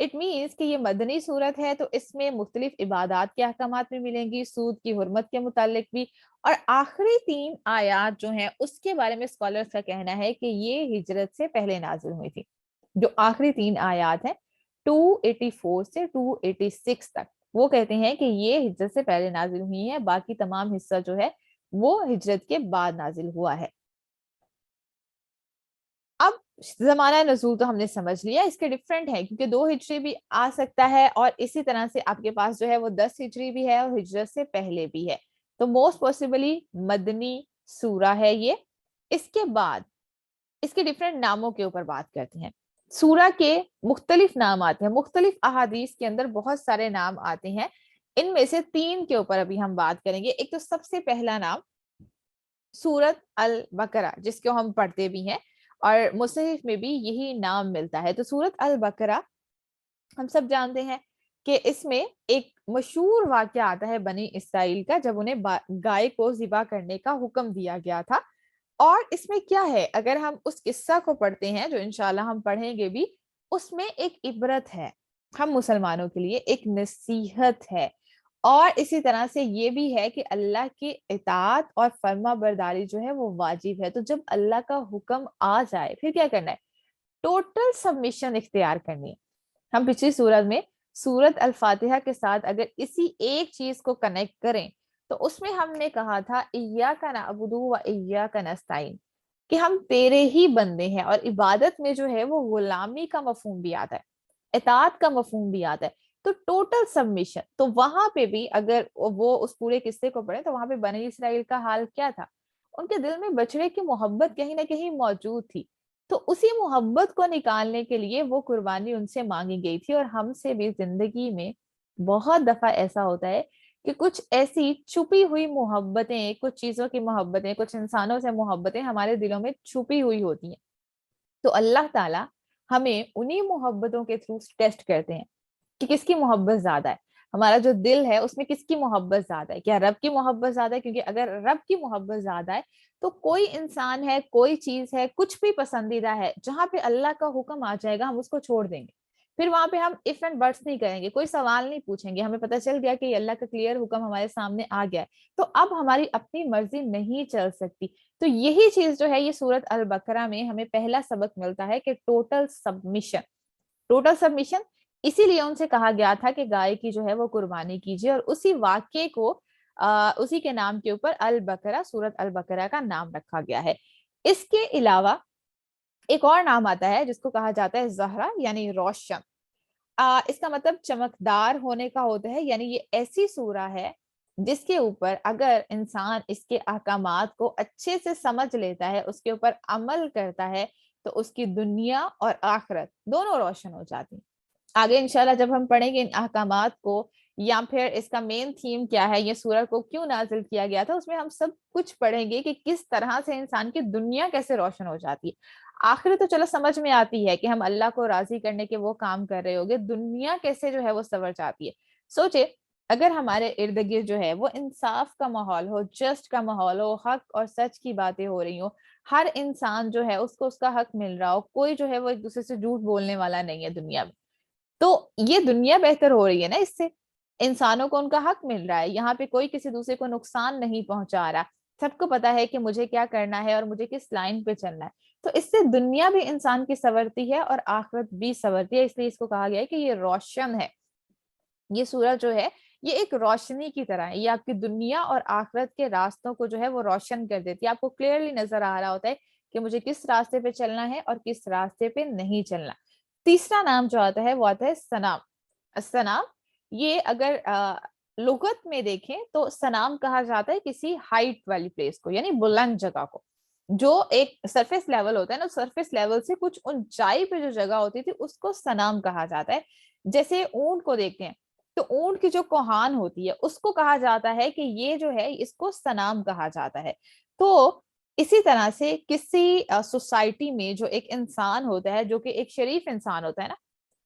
It means کہ یہ مدنی صورت ہے تو اس میں مختلف عبادات کے احکامات بھی ملیں گی، سود کی حرمت کے متعلق بھی، اور آخری 3 آیات جو ہیں اس کے بارے میں اسکالرز کا کہنا ہے کہ یہ ہجرت سے پہلے نازل ہوئی تھی. جو آخری 3 آیات ہیں 284 سے 286 تک، وہ کہتے ہیں کہ یہ ہجرت سے پہلے نازل ہوئی ہیں، باقی تمام حصہ جو ہے وہ ہجرت کے بعد نازل ہوا ہے. اب زمانہ نزول تو ہم نے سمجھ لیا، اس کے ڈفرینٹ ہے کیونکہ 2 ہجری بھی آ سکتا ہے، اور اسی طرح سے آپ کے پاس جو ہے وہ 10 ہجری بھی ہے اور ہجرت سے پہلے بھی ہے. تو موسٹ پاسبلی مدنی سورہ ہے یہ. اس کے بعد اس کے ڈفرینٹ ناموں کے اوپر بات کرتے ہیں. سورہ کے مختلف نام آتے ہیں، مختلف احادیث کے اندر بہت سارے نام آتے ہیں. ان میں سے 3 کے اوپر ابھی ہم بات کریں گے. ایک تو سب سے پہلا نام سورت البقرہ، جس کو ہم پڑھتے بھی ہیں اور مصحف میں بھی یہی نام ملتا ہے. تو سورت البقرہ ہم سب جانتے ہیں کہ اس میں ایک مشہور واقعہ آتا ہے بنی اسرائیل کا، جب انہیں گائے کو ذبح کرنے کا حکم دیا گیا تھا. اور اس میں کیا ہے، اگر ہم اس قصہ کو پڑھتے ہیں جو انشاءاللہ ہم پڑھیں گے بھی، اس میں ایک عبرت ہے ہم مسلمانوں کے لیے، ایک نصیحت ہے، اور اسی طرح سے یہ بھی ہے کہ اللہ کی اطاعت اور فرما برداری جو ہے وہ واجب ہے. تو جب اللہ کا حکم آ جائے پھر کیا کرنا ہے؟ ٹوٹل سبمیشن اختیار کرنی ہے. ہم پچھلی سورت میں سورت الفاتحہ کے ساتھ اگر اسی ایک چیز کو کنیکٹ کریں تو اس میں ہم نے کہا تھا ایاک نعبد و ایاک نستعین، کہ ہم تیرے ہی بندے ہیں، اور عبادت میں جو ہے وہ غلامی کا مفہوم بھی آتا ہے، اطاعت کا مفہوم بھی آتا ہے. تو ٹوٹل سبمیشن. تو وہاں پہ بھی اگر وہ اس پورے قصے کو پڑھیں تو وہاں پہ بنی اسرائیل کا حال کیا تھا؟ ان کے دل میں بچڑے کی محبت کہیں نہ کہیں موجود تھی. تو اسی محبت کو نکالنے کے لیے وہ قربانی ان سے مانگی گئی تھی. اور ہم سے بھی زندگی میں بہت دفعہ ایسا ہوتا ہے کہ کچھ ایسی چھپی ہوئی محبتیں، کچھ چیزوں کی محبتیں، کچھ انسانوں سے محبتیں ہمارے دلوں میں چھپی ہوئی ہوتی ہیں. تو اللہ تعالیٰ ہمیں انہی محبتوں کے تھرو ٹیسٹ کرتے ہیں کہ کس کی محبت زیادہ ہے، ہمارا جو دل ہے اس میں کس کی محبت زیادہ ہے. کیا رب کی محبت زیادہ ہے؟ کیونکہ اگر رب کی محبت زیادہ ہے تو کوئی انسان ہے، کوئی چیز ہے، کچھ بھی پسندیدہ ہے، جہاں پہ اللہ کا حکم آ جائے گا ہم اس کو چھوڑ دیں گے. پھر وہاں پہ ہم اف اینڈ بٹس نہیں کریں گے، کوئی سوال نہیں پوچھیں گے. ہمیں پتہ چل گیا کہ اللہ کا کلیئر حکم ہمارے سامنے آ گیا ہے، تو اب ہماری اپنی مرضی نہیں چل سکتی. تو یہی چیز جو ہے یہ سورت البقرہ میں ہمیں پہلا سبق ملتا ہے کہ ٹوٹل سبمیشن. ٹوٹل سبمیشن اسی لیے ان سے کہا گیا تھا کہ گائے کی جو ہے وہ قربانی کیجیے، اور اسی واقعے کو اسی کے نام کے اوپر البقرہ، سورت البقرہ کا نام رکھا گیا ہے. اس کے علاوہ ایک اور نام آتا ہے جس کو کہا جاتا ہے زہرا، یعنی روشن. اس کا مطلب چمکدار ہونے کا ہوتا ہے. یعنی یہ ایسی سورہ ہے جس کے اوپر اگر انسان اس کے احکامات کو اچھے سے سمجھ لیتا ہے، اس کے اوپر عمل کرتا ہے، تو اس کی دنیا اور آخرت دونوں روشن ہو جاتی ہیں. آگے انشاءاللہ جب ہم پڑھیں گے ان احکامات کو، یا پھر اس کا مین تھیم کیا ہے، یہ سورہ کو کیوں نازل کیا گیا تھا، اس میں ہم سب کچھ پڑھیں گے کہ کس طرح سے انسان کی دنیا کیسے روشن ہو جاتی ہے. آخرت تو چلو سمجھ میں آتی ہے کہ ہم اللہ کو راضی کرنے کے وہ کام کر رہے ہوگے، دنیا کیسے جو ہے وہ سنور جاتی ہے. سوچے اگر ہمارے ارد گرد جو ہے وہ انصاف کا ماحول ہو، جسٹ کا ماحول ہو، حق اور سچ کی باتیں ہو رہی ہوں، ہر انسان جو ہے اس کو اس کا حق مل رہا ہو، کوئی جو ہے وہ ایک دوسرے سے جھوٹ بولنے والا نہیں ہے دنیا میں، تو یہ دنیا بہتر ہو رہی ہے نا. اس سے انسانوں کو ان کا حق مل رہا ہے، یہاں پہ کوئی کسی دوسرے کو نقصان نہیں پہنچا رہا، سب کو پتا ہے کہ مجھے کیا کرنا ہے اور مجھے کس لائن پہ چلنا ہے. تو اس سے دنیا بھی انسان کی سنورتی ہے اور آخرت بھی سنورتی ہے. اس لیے اس کو کہا گیا ہے کہ یہ روشن ہے. یہ سورج جو ہے یہ ایک روشنی کی طرح ہے، یہ آپ کی دنیا اور آخرت کے راستوں کو جو ہے وہ روشن کر دیتی ہے. آپ کو کلیئرلی نظر آ رہا ہوتا ہے کہ مجھے کس راستے پہ چلنا ہے اور کس راستے پہ نہیں چلنا. تیسرا نام جو آتا ہے وہ آتا ہے سنام. سنام یہ اگر لغت میں دیکھیں تو سنام کہا جاتا ہے کسی ہائٹ والی پلیس کو، یعنی بلند جگہ کو. جو ایک سرفیس لیول ہوتا ہے نا، سرفیس لیول سے کچھ اونچائی پہ جو جگہ ہوتی تھی اس کو سنام کہا جاتا ہے. جیسے اونٹ کو دیکھتے ہیں تو اونٹ کی جو کوہان ہوتی ہے اس کو کہا جاتا ہے کہ یہ جو ہے اس کو سنام کہا جاتا ہے. تو اسی طرح سے کسی سوسائٹی میں جو ایک انسان ہوتا ہے جو کہ ایک شریف انسان ہوتا ہے نا،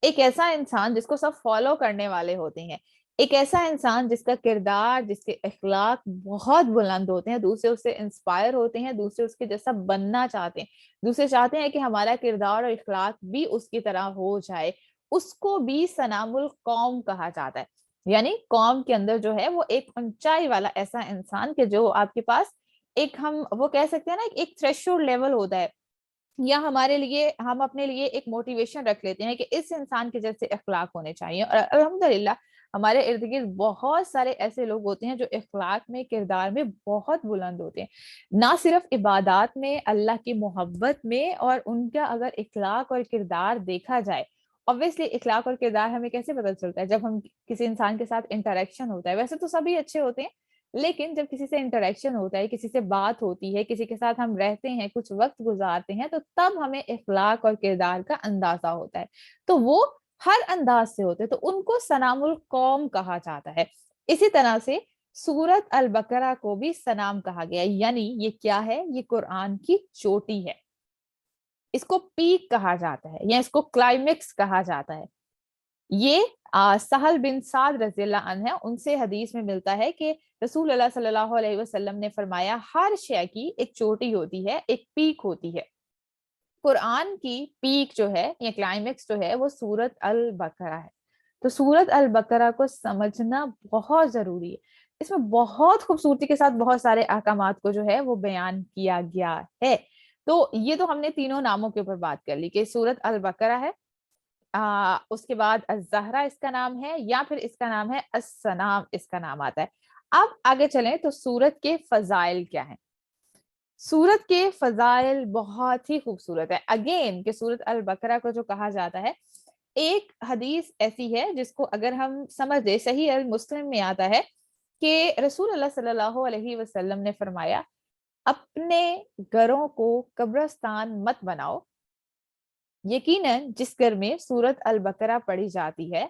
ایک ایسا انسان جس کو سب فالو کرنے والے ہوتے ہیں، ایک ایسا انسان جس کا کردار، جس کے اخلاق بہت بلند ہوتے ہیں، دوسرے اس سے انسپائر ہوتے ہیں، دوسرے اس کے جیسا بننا چاہتے ہیں، دوسرے چاہتے ہیں کہ ہمارا کردار اور اخلاق بھی اس کی طرح ہو جائے. اس کو بھی سنام القوم کہا جاتا ہے. یعنی قوم کے اندر جو ہے وہ ایک اونچائی والا ایسا انسان کہ جو آپ کے پاس ایک ہم وہ کہہ سکتے ہیں نا ایک تھریشولڈ لیول ہوتا ہے, یا ہمارے لیے ہم اپنے لیے ایک موٹیویشن رکھ لیتے ہیں کہ اس انسان کے جیسے اخلاق ہونے چاہیے. اور الحمدللہ ہمارے ارد گرد بہت سارے ایسے لوگ ہوتے ہیں جو اخلاق میں کردار میں بہت بلند ہوتے ہیں, نہ صرف عبادات میں, اللہ کی محبت میں, اور ان کا اگر اخلاق اور کردار دیکھا جائے. obviously اخلاق اور کردار ہمیں کیسے پتہ چلتا ہے؟ جب ہم کسی انسان کے ساتھ انٹریکشن ہوتا ہے. ویسے تو سبھی اچھے ہوتے ہیں, لیکن جب کسی سے انٹریکشن ہوتا ہے, کسی سے بات ہوتی ہے, کسی کے ساتھ ہم رہتے ہیں, کچھ وقت گزارتے ہیں, تو تب ہمیں اخلاق اور کردار کا اندازہ ہوتا ہے. تو وہ ہر انداز سے ہوتے ہیں, تو ان کو سنام القوم کہا جاتا ہے. اسی طرح سے سورت البقرہ کو بھی سنام کہا گیا, یعنی یہ کیا ہے؟ یہ قرآن کی چوٹی ہے. اس کو پیک کہا جاتا ہے یا اس کو کلائمیکس کہا جاتا ہے. یہ سہل بن سعد رضی اللہ عنہ ہے, ان سے حدیث میں ملتا ہے کہ رسول اللہ صلی اللہ علیہ وسلم نے فرمایا ہر شے کی ایک چوٹی ہوتی ہے, ایک پیک ہوتی ہے. قرآن کی پیک جو ہے یا کلائمیکس جو ہے وہ سورت البقرہ ہے. تو سورت البقرہ کو سمجھنا بہت ضروری ہے. اس میں بہت خوبصورتی کے ساتھ بہت سارے احکامات کو جو ہے وہ بیان کیا گیا ہے. تو یہ تو ہم نے تینوں ناموں کے اوپر بات کر لی کہ سورت البقرہ ہے, اس کے بعد الزہرا اس کا نام ہے, یا پھر اس کا نام ہے السنام اس کا نام آتا ہے. اب آگے چلیں تو سورت کے فضائل کیا ہیں. سورت کے فضائل بہت ہی خوبصورت ہے. اگین کہ سورت البقرہ کو جو کہا جاتا ہے, ایک حدیث ایسی ہے جس کو اگر ہم سمجھ لیں, صحیح المسلم میں آتا ہے کہ رسول اللہ صلی اللہ علیہ وسلم نے فرمایا اپنے گھروں کو قبرستان مت بناؤ, یقیناً جس گھر میں سورت البقرہ پڑھی جاتی ہے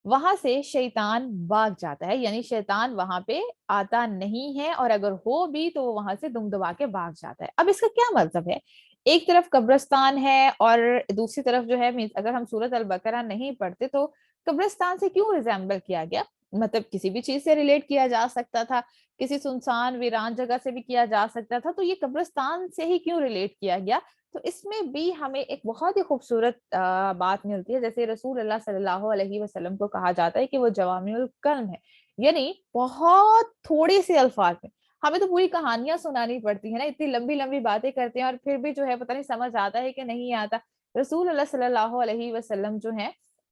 وہاں سے شیطان بھاگ جاتا ہے. یعنی شیطان وہاں پہ آتا نہیں ہے, اور اگر ہو بھی تو وہ وہاں سے دم دبا کے بھاگ جاتا ہے. اب اس کا کیا مطلب ہے؟ ایک طرف قبرستان ہے اور دوسری طرف جو ہے اگر ہم سورت البقرہ نہیں پڑھتے تو قبرستان سے کیوں ریزیمبل کیا گیا؟ مطلب کسی بھی چیز سے ریلیٹ کیا جا سکتا تھا, کسی سنسان ویران جگہ سے بھی کیا جا سکتا تھا, تو یہ قبرستان سے ہی کیوں ریلیٹ کیا گیا؟ تو اس میں بھی ہمیں ایک بہت ہی خوبصورت بات ملتی ہے. جیسے رسول اللہ صلی اللہ علیہ وسلم کو کہا جاتا ہے کہ وہ جوامع الکلم ہے, یعنی بہت تھوڑے سے الفاظ میں ہمیں تو پوری کہانیاں سنانی پڑتی ہیں نا, اتنی لمبی لمبی باتیں کرتے ہیں اور پھر بھی جو ہے پتہ نہیں سمجھ آتا ہے کہ نہیں آتا. رسول اللہ صلی اللہ علیہ وسلم جو ہیں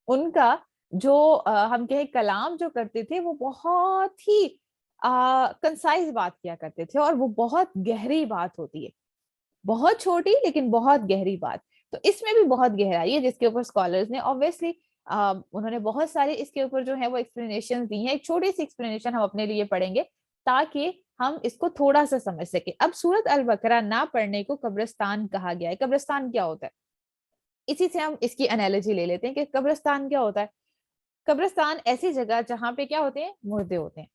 ان کا جو ہم کہیں کلام جو کرتے تھے وہ بہت ہی کنسائز بات کیا کرتے تھے, اور وہ بہت گہری بات ہوتی ہے, بہت چھوٹی لیکن بہت گہری بات. تو اس میں بھی بہت گہرائی ہے جس کے اوپر اسکالرز نے obviously انہوں نے بہت سارے اس کے اوپر جو ہے وہ ایکسپلینیشن دی ہیں. ایک چھوٹی سی ایکسپلینیشن ہم اپنے لیے پڑھیں گے تاکہ ہم اس کو تھوڑا سا سمجھ سکیں. اب سورت البقرہ نہ پڑھنے کو قبرستان کہا گیا ہے. قبرستان کیا ہوتا ہے؟ اسی سے ہم اس کی انالوجی لے لیتے ہیں کہ قبرستان کیا ہوتا ہے. قبرستان ایسی جگہ جہاں پہ کیا ہوتے ہیں؟ مردے ہوتے ہیں.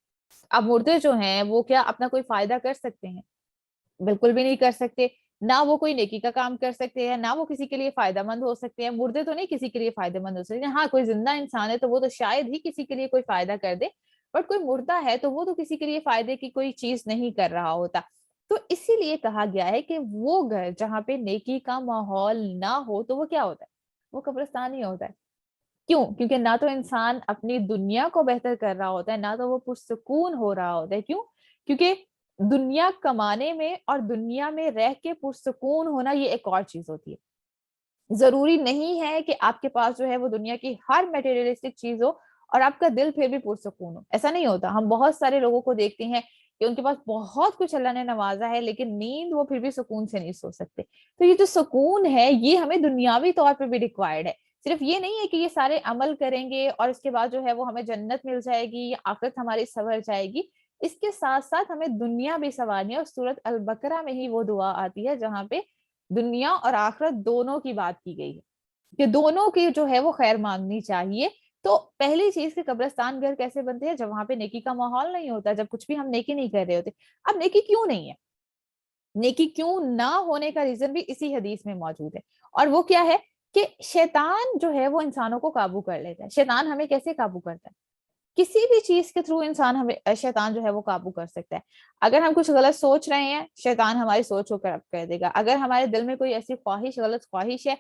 اب مردے جو ہیں وہ کیا اپنا کوئی فائدہ کر سکتے ہیں؟ بالکل بھی نہیں کر سکتے. نہ وہ کوئی نیکی کا کام کر سکتے ہیں, نہ وہ کسی کے لیے فائدہ مند ہو سکتے ہیں. مردے تو نہیں کسی کے لیے فائدہ مند ہو سکتے ہیں. ہاں کوئی زندہ انسان ہے تو وہ تو شاید ہی کسی کے لیے کوئی فائدہ کر دے, بٹ کوئی مردہ ہے تو وہ تو کسی کے لیے فائدے کی کوئی چیز نہیں کر رہا ہوتا. تو اسی لیے کہا گیا ہے کہ وہ گھر جہاں پہ نیکی کا ماحول نہ ہو تو وہ کیا ہوتا ہے؟ وہ قبرستان ہی ہوتا ہے. کیوں؟ کیونکہ نہ تو انسان اپنی دنیا کو بہتر کر رہا ہوتا ہے, نہ تو وہ پرسکون ہو رہا ہوتا ہے. کیوں؟ کیونکہ دنیا کمانے میں اور دنیا میں رہ کے پرسکون ہونا یہ ایک اور چیز ہوتی ہے. ضروری نہیں ہے کہ آپ کے پاس جو ہے وہ دنیا کی ہر میٹیریلسٹک چیز ہو اور آپ کا دل پھر بھی پرسکون ہو. ایسا نہیں ہوتا. ہم بہت سارے لوگوں کو دیکھتے ہیں کہ ان کے پاس بہت کچھ اللہ نے نوازا ہے لیکن نیند وہ پھر بھی سکون سے نہیں سو سکتے. تو یہ جو سکون ہے یہ ہمیں دنیاوی طور پہ بھی ریکوائرڈ ہے. صرف یہ نہیں ہے کہ یہ سارے عمل کریں گے اور اس کے بعد جو ہے وہ ہمیں جنت مل جائے گی یا آخرت ہماری سنور جائے گی. اس کے ساتھ ساتھ ہمیں دنیا بھی سنوارنی ہے, اور سورت البقرہ میں ہی وہ دعا آتی ہے جہاں پہ دنیا اور آخرت دونوں کی بات کی گئی ہے کہ دونوں کی جو ہے وہ خیر مانگنی چاہیے. تو پہلی چیز کہ قبرستان گھر کیسے بنتے ہیں؟ جب وہاں پہ نیکی کا ماحول نہیں ہوتا, جب کچھ بھی ہم نیکی نہیں کر رہے ہوتے. اب نیکی کیوں نہیں ہے؟ نیکی کیوں نہ ہونے کا ریزن بھی اسی حدیث میں موجود ہے, اور وہ کیا ہے کہ شیطان جو ہے وہ انسانوں کو قابو کر لیتا ہے. شیطان ہمیں کیسے قابو کرتا ہے؟ کسی بھی چیز کے تھرو انسان ہمیں شیطان جو ہے وہ قابو کر سکتا ہے. اگر ہم کچھ غلط سوچ رہے ہیں شیطان ہماری سوچ کو کرپٹ کر دے گا. اگر ہمارے دل میں کوئی ایسی خواہش غلط خواہش ہے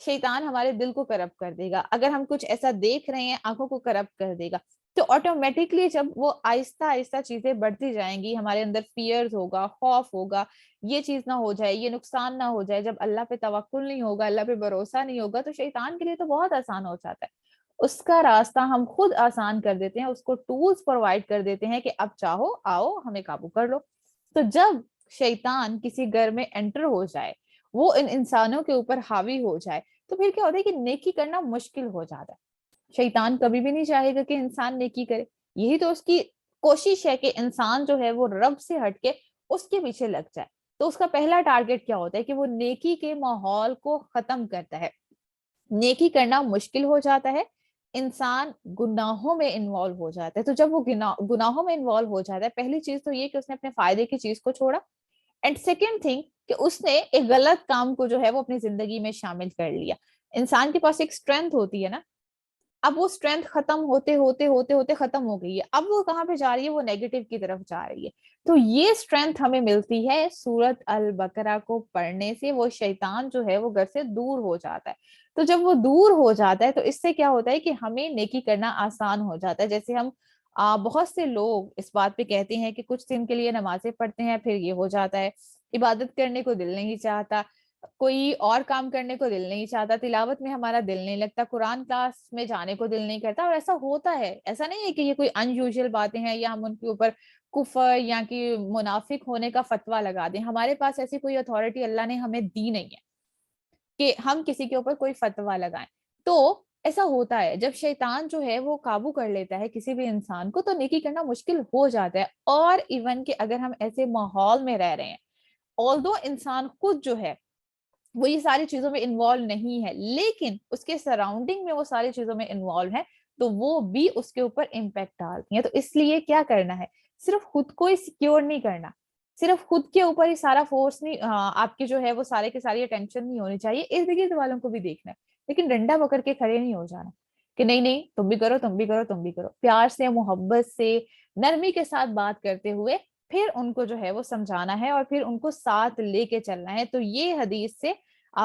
شیطان ہمارے دل کو کرپٹ کر دے گا. اگر ہم کچھ ایسا دیکھ رہے ہیں آنکھوں کو کرپٹ کر دے گا. تو آٹومیٹکلی جب وہ آہستہ آہستہ چیزیں بڑھتی جائیں گی, ہمارے اندر فیئرز ہوگا, خوف ہوگا, یہ چیز نہ ہو جائے, یہ نقصان نہ ہو جائے, جب اللہ پہ توکل نہیں ہوگا, اللہ پہ بھروسہ نہیں ہوگا, تو شیطان کے لیے تو بہت آسان ہو جاتا ہے. اس کا راستہ ہم خود آسان کر دیتے ہیں, اس کو ٹولز پرووائڈ کر دیتے ہیں کہ اب چاہو آؤ ہمیں قابو کر لو. تو جب شیطان کسی گھر میں انٹر ہو جائے, وہ ان انسانوں کے اوپر حاوی ہو جائے, تو پھر کیا ہوتا ہے کہ نیکی کرنا مشکل ہو جاتا ہے. شیطان کبھی بھی نہیں چاہے گا کہ انسان نیکی کرے. یہی تو اس کی کوشش ہے کہ انسان جو ہے وہ رب سے ہٹ کے اس کے پیچھے لگ جائے. تو اس کا پہلا ٹارگٹ کیا ہوتا ہے کہ وہ نیکی کے ماحول کو ختم کرتا ہے. نیکی کرنا مشکل ہو جاتا ہے, انسان گناہوں میں انوالو ہو جاتا ہے. تو جب وہ گناہوں میں انوالو ہو جاتا ہے, پہلی چیز تو یہ کہ اس نے اپنے فائدے کی چیز کو چھوڑا, اینڈ سیکنڈ تھنگ کہ اس نے ایک غلط کام کو جو ہے وہ اپنی زندگی میں شامل کر لیا. انسان کے پاس ایک اسٹرینتھ ہوتی ہے نا, اب وہ اسٹرینتھ ختم ہوتے ہوتے ہوتے ہوتے ختم ہو گئی ہے. اب وہ کہاں پہ جا رہی ہے, وہ نیگیٹو کی طرف جا رہی ہے. تو یہ اسٹرینتھ ہمیں ملتی ہے سورت البقرہ کو پڑھنے سے. وہ شیطان جو ہے وہ گھر سے دور ہو جاتا ہے. تو جب وہ دور ہو جاتا ہے تو اس سے کیا ہوتا ہے کہ ہمیں نیکی کرنا آسان ہو جاتا ہے. جیسے ہم بہت سے لوگ اس بات پہ کہتے ہیں کہ کچھ دن کے لیے نمازیں پڑھتے ہیں, پھر یہ ہو جاتا ہے, عبادت کرنے کو دل نہیں چاہتا, کوئی اور کام کرنے کو دل نہیں چاہتا, تلاوت میں ہمارا دل نہیں لگتا, قرآن کلاس میں جانے کو دل نہیں کرتا. اور ایسا ہوتا ہے, ایسا نہیں ہے کہ یہ کوئی ان یوزول باتیں ہیں یا ہم ان کے اوپر کفر یا کہ منافق ہونے کا فتویٰ لگا دیں. ہمارے پاس ایسی کوئی اتھارٹی اللہ نے ہمیں دی نہیں ہے کہ ہم کسی کے اوپر کوئی فتویٰ لگائیں. تو ایسا ہوتا ہے جب شیطان جو ہے وہ قابو کر لیتا ہے کسی بھی انسان کو, تو نیکی کرنا مشکل ہو جاتا ہے. اور ایون کہ اگر ہم ایسے ماحول میں رہ رہے ہیں, آلدو انسان خود جو ہے وہ یہ ساری چیزوں میں انوالو نہیں ہے, لیکن اس کے سراؤنڈنگ میں وہ ساری چیزوں میں انوالو ہے, تو وہ بھی اس کے اوپر امپیکٹ ڈالتی ہیں. تو اس لیے کیا کرنا ہے, صرف خود کو ہی سیکیور نہیں کرنا, صرف خود کے اوپر ہی سارا فورس نہیں, آپ کی جو ہے وہ سارے کے ساری اٹینشن نہیں ہونی چاہیے, ارد گرد والوں کو بھی دیکھنا ہے, لیکن ڈنڈا پکڑ کے کھڑے نہیں ہو جانا کہ نہیں نہیں تم بھی کرو تم بھی کرو تم بھی کرو. پیار سے, محبت سے, نرمی کے ساتھ بات کرتے ہوئے پھر ان کو جو ہے وہ سمجھانا ہے اور پھر ان کو ساتھ لے کے چلنا ہے. تو یہ حدیث سے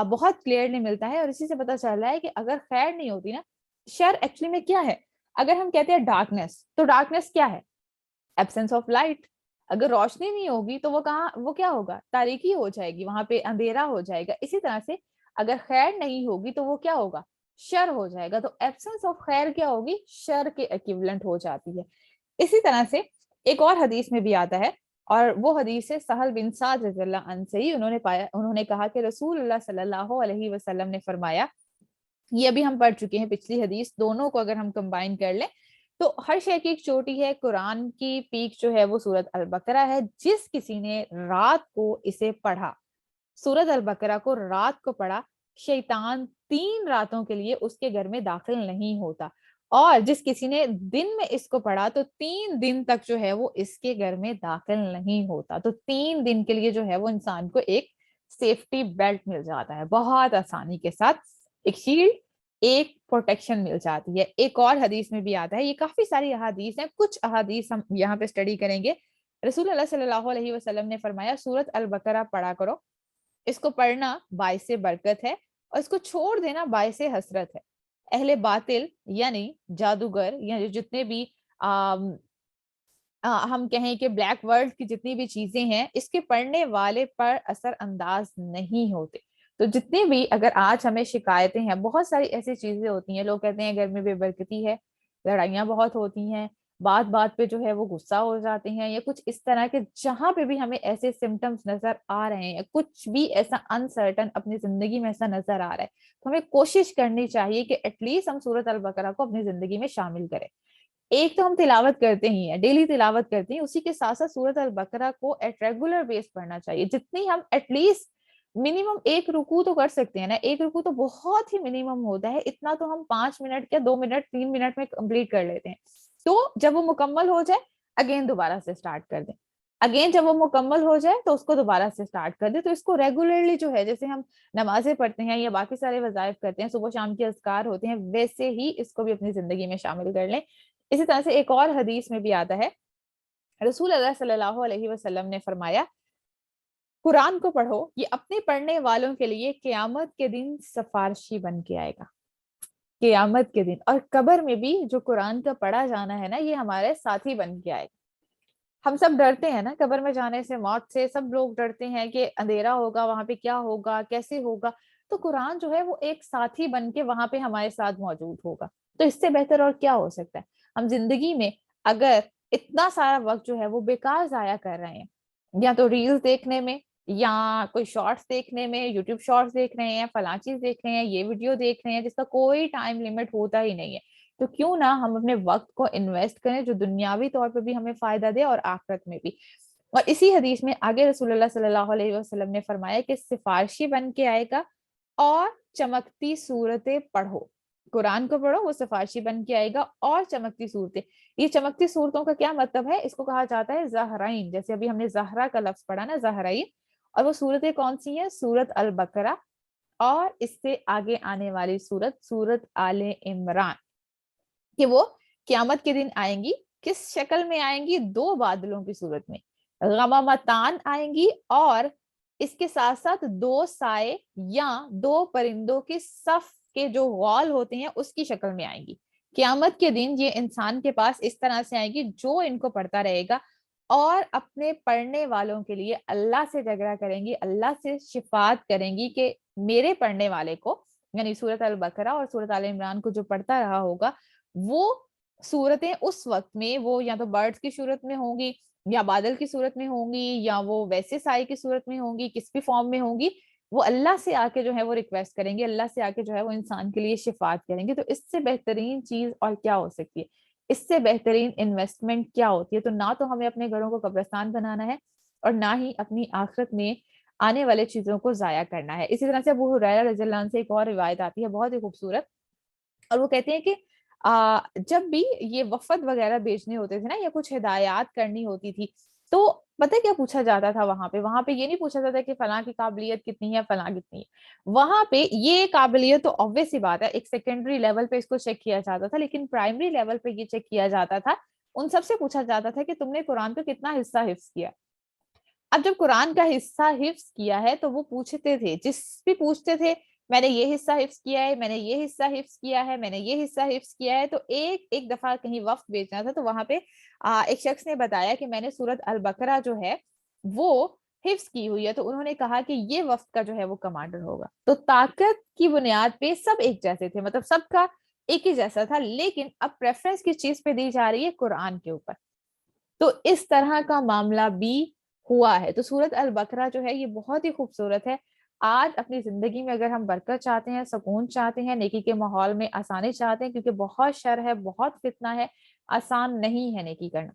بہت کلیئرلی ملتا ہے, اور اسی سے پتا چل رہا ہے کہ اگر خیر نہیں ہوتی نا, شر ایکچولی میں کیا ہے. اگر ہم کہتے ہیں ڈارکنیس, تو ڈارکنیس کیا ہے, ایبسنس آف لائٹ. اگر روشنی نہیں ہوگی تو وہ کیا ہوگا, تاریکی ہو جائے گی, وہاں پہ اندھیرا ہو جائے گا. اسی طرح سے اگر خیر نہیں ہوگی تو وہ کیا ہوگا, شر ہو جائے گا. تو ایبسنس آف خیر کیا ہوگی, شر کے ایکویولنٹ ہو جاتی ہے. اسی طرح سے ایک اور حدیث میں بھی آتا ہے, اور وہ حدیث ہے سہل بن سعد رضی اللہ عنہ سے ہی. انہوں نے کہا کہ رسول اللہ صلی اللہ علیہ وسلم نے فرمایا, یہ ابھی ہم پڑھ چکے ہیں پچھلی حدیث, دونوں کو اگر ہم کمبائن کر لیں تو ہر شے کی ایک چوٹی ہے. قرآن کی پیک جو ہے وہ سورت البقرہ ہے. جس کسی نے رات کو اسے پڑھا, سورت البقرہ کو رات کو پڑھا, شیطان 3 راتوں کے لیے اس کے گھر میں داخل نہیں ہوتا. اور جس کسی نے دن میں اس کو پڑھا تو 3 دن تک جو ہے وہ اس کے گھر میں داخل نہیں ہوتا. تو 3 دن کے لیے جو ہے وہ انسان کو ایک سیفٹی بیلٹ مل جاتا ہے, بہت آسانی کے ساتھ ایک شیلڈ, ایک پروٹیکشن مل جاتی ہے. ایک اور حدیث میں بھی آتا ہے, یہ کافی ساری احادیث ہیں, کچھ احادیث ہم یہاں پہ اسٹڈی کریں گے. رسول اللہ صلی اللہ علیہ وسلم نے فرمایا, سورت البقرہ پڑھا کرو, اس کو پڑھنا باعث برکت ہے اور اس کو چھوڑ دینا باعث حسرت ہے. اہل باطل یعنی جادوگر یا جتنے بھی ہم کہیں کہ بلیک ورلڈ کی جتنی بھی چیزیں ہیں, اس کے پڑھنے والے پر اثر انداز نہیں ہوتے. تو جتنے بھی اگر آج ہمیں شکایتیں ہیں, بہت ساری ایسی چیزیں ہوتی ہیں, لوگ کہتے ہیں گھر میں بے برکتی ہے, لڑائیاں بہت ہوتی ہیں, بات بات پہ جو ہے وہ غصہ ہو جاتے ہیں, یا کچھ اس طرح کے جہاں پہ بھی ہمیں ایسے سمٹمز نظر آ رہے ہیں, کچھ بھی ایسا انسرٹن اپنی زندگی میں ایسا نظر آ رہا ہے, تو ہمیں کوشش کرنی چاہیے کہ ایٹ لیسٹ ہم سورت البقرہ کو اپنی زندگی میں شامل کریں. ایک تو ہم تلاوت کرتے ہی ہیں, ڈیلی تلاوت کرتے ہیں, اسی کے ساتھ ساتھ سورت البقرہ کو ایٹ ریگولر بیس پڑھنا چاہیے. جتنی ہم ایٹ لیسٹ منیمم 1 رکوع تو کر سکتے ہیں نا, 1 رکوع تو بہت ہی منیمم ہوتا ہے, اتنا تو ہم 5 منٹ یا 2 منٹ 3 منٹ میں کمپلیٹ کر لیتے ہیں. تو جب وہ مکمل ہو جائے اگین دوبارہ سے اسٹارٹ کر دیں, اگین جب وہ مکمل ہو جائے تو اس کو دوبارہ سے اسٹارٹ کر دیں. تو اس کو ریگولرلی جو ہے, جیسے ہم نمازیں پڑھتے ہیں یا باقی سارے وظائف کرتے ہیں, صبح شام کے اذکار ہوتے ہیں, ویسے ہی اس کو بھی اپنی زندگی میں شامل کر لیں. اسی طرح سے ایک اور حدیث میں بھی آتا ہے, رسول اللہ صلی اللہ علیہ وسلم نے فرمایا قرآن کو پڑھو، یہ اپنے پڑھنے والوں کے لیے قیامت کے دن سفارشی بن کے آئے گا، قیامت کے دن. اور قبر میں بھی جو قرآن کا پڑھا جانا ہے نا، یہ ہمارے ساتھی بن کے آئے گا. ہم سب ڈرتے ہیں نا قبر میں جانے سے، موت سے سب لوگ ڈرتے ہیں کہ اندھیرا ہوگا، وہاں پہ کیا ہوگا، کیسے ہوگا. تو قرآن جو ہے وہ ایک ساتھی بن کے وہاں پہ ہمارے ساتھ موجود ہوگا. تو اس سے بہتر اور کیا ہو سکتا ہے؟ ہم زندگی میں اگر اتنا سارا وقت جو ہے وہ بیکار ضائع کر رہے ہیں، یا تو ریلز دیکھنے میں، یا کوئی شارٹس دیکھنے میں، یوٹیوب شارٹس دیکھ رہے ہیں، فلاں چیز دیکھ رہے ہیں، یہ ویڈیو دیکھ رہے ہیں جس کا کوئی ٹائم لمٹ ہوتا ہی نہیں ہے، تو کیوں نہ ہم اپنے وقت کو انویسٹ کریں جو دنیاوی طور پہ بھی ہمیں فائدہ دے اور آخرت میں بھی. اور اسی حدیث میں آگے رسول اللہ صلی اللہ علیہ وسلم نے فرمایا کہ سفارشی بن کے آئے گا اور چمکتی صورتیں پڑھو. قرآن کو پڑھو، وہ سفارشی بن کے آئے گا اور چمکتی صورتیں. یہ چمکتی صورتوں کا کیا مطلب ہے؟ اس کو کہا جاتا ہے زہرائن. جیسے ابھی ہم نے زہرا کا لفظ پڑھا نا، زہرائن. اور وہ صورتیں کون سی ہیں؟ سورت البقرہ اور اس سے آگے آنے والی صورت سورت آل عمران، کہ وہ قیامت کے دن آئیں گی. کس شکل میں آئیں گی؟ دو بادلوں کی صورت میں، غمامتان آئیں گی، اور اس کے ساتھ ساتھ دو سائے یا دو پرندوں کے صف کے جو غول ہوتے ہیں اس کی شکل میں آئیں گی. قیامت کے دن یہ انسان کے پاس اس طرح سے آئیں گی، جو ان کو پڑھتا رہے گا اور اپنے پڑھنے والوں کے لیے اللہ سے جھگڑا کریں گی، اللہ سے شفاعت کریں گی کہ میرے پڑھنے والے کو، یعنی سورت البقرہ اور سورت آل عمران کو جو پڑھتا رہا ہوگا، وہ صورتیں اس وقت میں وہ یا تو برڈز کی صورت میں ہوں گی، یا بادل کی صورت میں ہوں گی، یا وہ ویسے سائے کی صورت میں ہوں گی، کس بھی فارم میں ہوں گی، وہ اللہ سے آ کے جو ہے وہ ریکویسٹ کریں گے، اللہ سے آ کے جو ہے وہ انسان کے لیے شفاعت کریں گے. تو اس سے بہترین چیز اور کیا ہو سکتی ہے؟ اس سے بہترین انویسٹمنٹ کیا ہوتی ہے؟ تو نہ تو ہمیں اپنے گھروں کو قبرستان بنانا ہے، اور نہ ہی اپنی آخرت میں آنے والے چیزوں کو ضائع کرنا ہے. اسی طرح سے ابو ہریرہ رضی اللہ عنہ سے ایک اور روایت آتی ہے بہت ہی خوبصورت، اور وہ کہتے ہیں کہ جب بھی یہ وفد وغیرہ بیچنے ہوتے تھے نا، یا کچھ ہدایات کرنی ہوتی تھی، تو پتہ کیا پوچھا جاتا تھا وہاں پہ یہ نہیں پوچھا جاتا کہ فلاں کی قابلیت کتنی ہے، فلاں کتنی ہے. وہاں پہ یہ قابلیت تو obvious سی بات ہے، ایک سیکنڈری لیول پہ اس کو چیک کیا جاتا تھا، لیکن پرائمری لیول پہ یہ چیک کیا جاتا تھا، ان سب سے پوچھا جاتا تھا کہ تم نے قرآن کا کتنا حصہ حفظ کیا. اب جب قرآن کا حصہ حفظ کیا ہے تو وہ پوچھتے تھے، جس بھی پوچھتے تھے میں نے یہ حصہ حفظ کیا ہے، میں نے یہ حصہ حفظ کیا ہے، میں نے یہ حصہ حفظ کیا ہے. تو ایک دفعہ کہیں وقت بیچنا تھا، تو وہاں پہ ایک شخص نے بتایا کہ میں نے سورت البقرہ جو ہے وہ حفظ کی ہوئی ہے. تو انہوں نے کہا کہ یہ وفد کا جو ہے وہ کمانڈر ہوگا. تو طاقت کی بنیاد پہ سب ایک جیسے تھے، مطلب سب کا ایک ہی جیسا تھا، لیکن اب پریفرنس کس چیز پہ دی جا رہی ہے؟ قرآن کے اوپر. تو اس طرح کا معاملہ بھی ہوا ہے. تو سورت البقرہ جو ہے یہ بہت ہی خوبصورت ہے. آج اپنی زندگی میں اگر ہم برکت چاہتے ہیں، سکون چاہتے ہیں، نیکی کے ماحول میں آسانی چاہتے ہیں، کیونکہ بہت شر ہے، بہت فتنہ ہے، آسان نہیں ہے نیکی کرنا.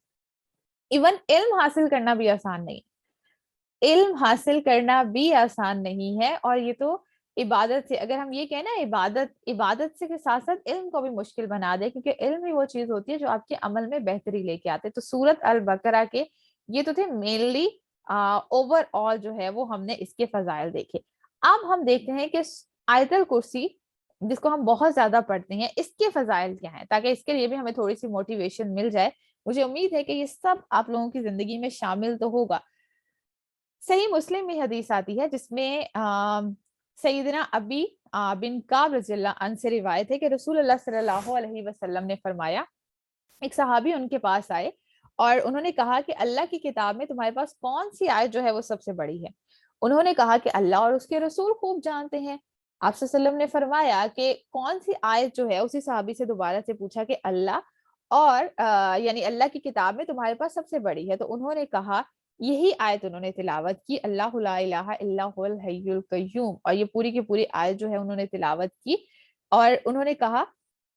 ایون علم حاصل کرنا بھی آسان نہیں، علم حاصل کرنا بھی آسان نہیں ہے. اور یہ تو عبادت سے، اگر ہم یہ کہیں نا عبادت سے کے ساتھ ساتھ علم کو بھی مشکل بنا دے، کیونکہ علم ہی وہ چیز ہوتی ہے جو آپ کے عمل میں بہتری لے کے آتے. تو سورت البقرہ کے یہ تو تھے مینلی اوور آل جو ہے وہ ہم نے اس کے فضائل دیکھے. اب ہم دیکھتے ہیں کہ آیت الکرسی جس کو ہم بہت زیادہ پڑھتے ہیں، اس کے فضائل کیا ہیں، تاکہ اس کے لیے بھی ہمیں تھوڑی سی موٹیویشن مل جائے. مجھے امید ہے کہ یہ سب آپ لوگوں کی زندگی میں شامل تو ہوگا. صحیح مسلم میں حدیث آتی ہے جس میں سیدنا ابی بن کعب رضی اللہ عنہ سے روایت ہے کہ رسول اللہ صلی اللہ علیہ وسلم نے فرمایا، ایک صحابی ان کے پاس آئے اور انہوں نے کہا کہ اللہ کی کتاب میں تمہارے پاس کون سی آیت جو ہے وہ سب سے بڑی ہے؟ انہوں نے کہا کہ اللہ اور اس کے رسول خوب جانتے ہیں. آپ صلی اللہ علیہ وسلم نے فرمایا کہ کون سی آیت جو ہے، اسی صحابی سے دوبارہ سے پوچھا کہ اللہ اور یعنی اللہ کی کتاب میں تمہارے پاس سب سے بڑی ہے. تو انہوں نے کہا، یہی آیت انہوں نے تلاوت کی، اللہ لا الہ الا هو الحی القیوم، اور یہ پوری کی پوری آیت جو ہے انہوں نے تلاوت کی. اور انہوں نے کہا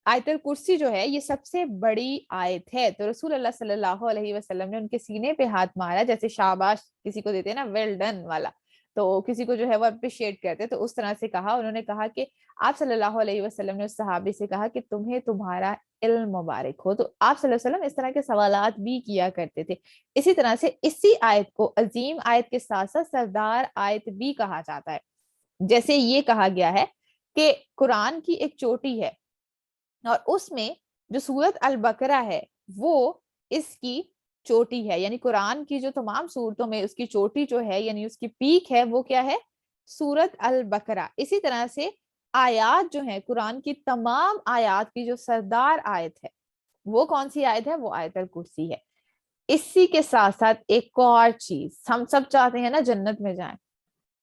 آیت الکرسی جو ہے یہ سب سے بڑی آیت ہے. تو رسول اللہ صلی اللہ علیہ وسلم نے ان کے سینے پہ ہاتھ مارا، جیسے شاباش کسی کو دیتے ہیں نا، ویل ڈن والا، تو کسی کو جو ہے وہ اپریشیٹ کرتے، تو اس طرح سے کہا. انہوں نے کہا کہ آپ صلی اللہ علیہ وسلم نے اس صحابی سے کہا کہ تمہیں تمہارا علم مبارک ہو. تو آپ صلی اللہ علیہ وسلم اس طرح کے سوالات بھی کیا کرتے تھے. اسی طرح سے اسی آیت کو عظیم آیت کے ساتھ ساتھ سردار آیت بھی کہا جاتا ہے. جیسے یہ کہا گیا ہے کہ قرآن کی ایک چوٹی ہے، اور اس میں جو سورت البقرہ ہے وہ اس کی چوٹی ہے، یعنی قرآن کی جو تمام صورتوں میں اس کی چوٹی جو ہے یعنی اس کی پیک ہے وہ کیا ہے؟ سورت البقرہ۔ اسی طرح سے آیات جو ہیں قرآن کی تمام آیات کی جو سردار آیت ہے وہ کون سی آیت ہے؟ وہ آیت الکرسی ہے۔ اسی کے ساتھ ساتھ ایک اور چیز، ہم سب چاہتے ہیں نا جنت میں جائیں،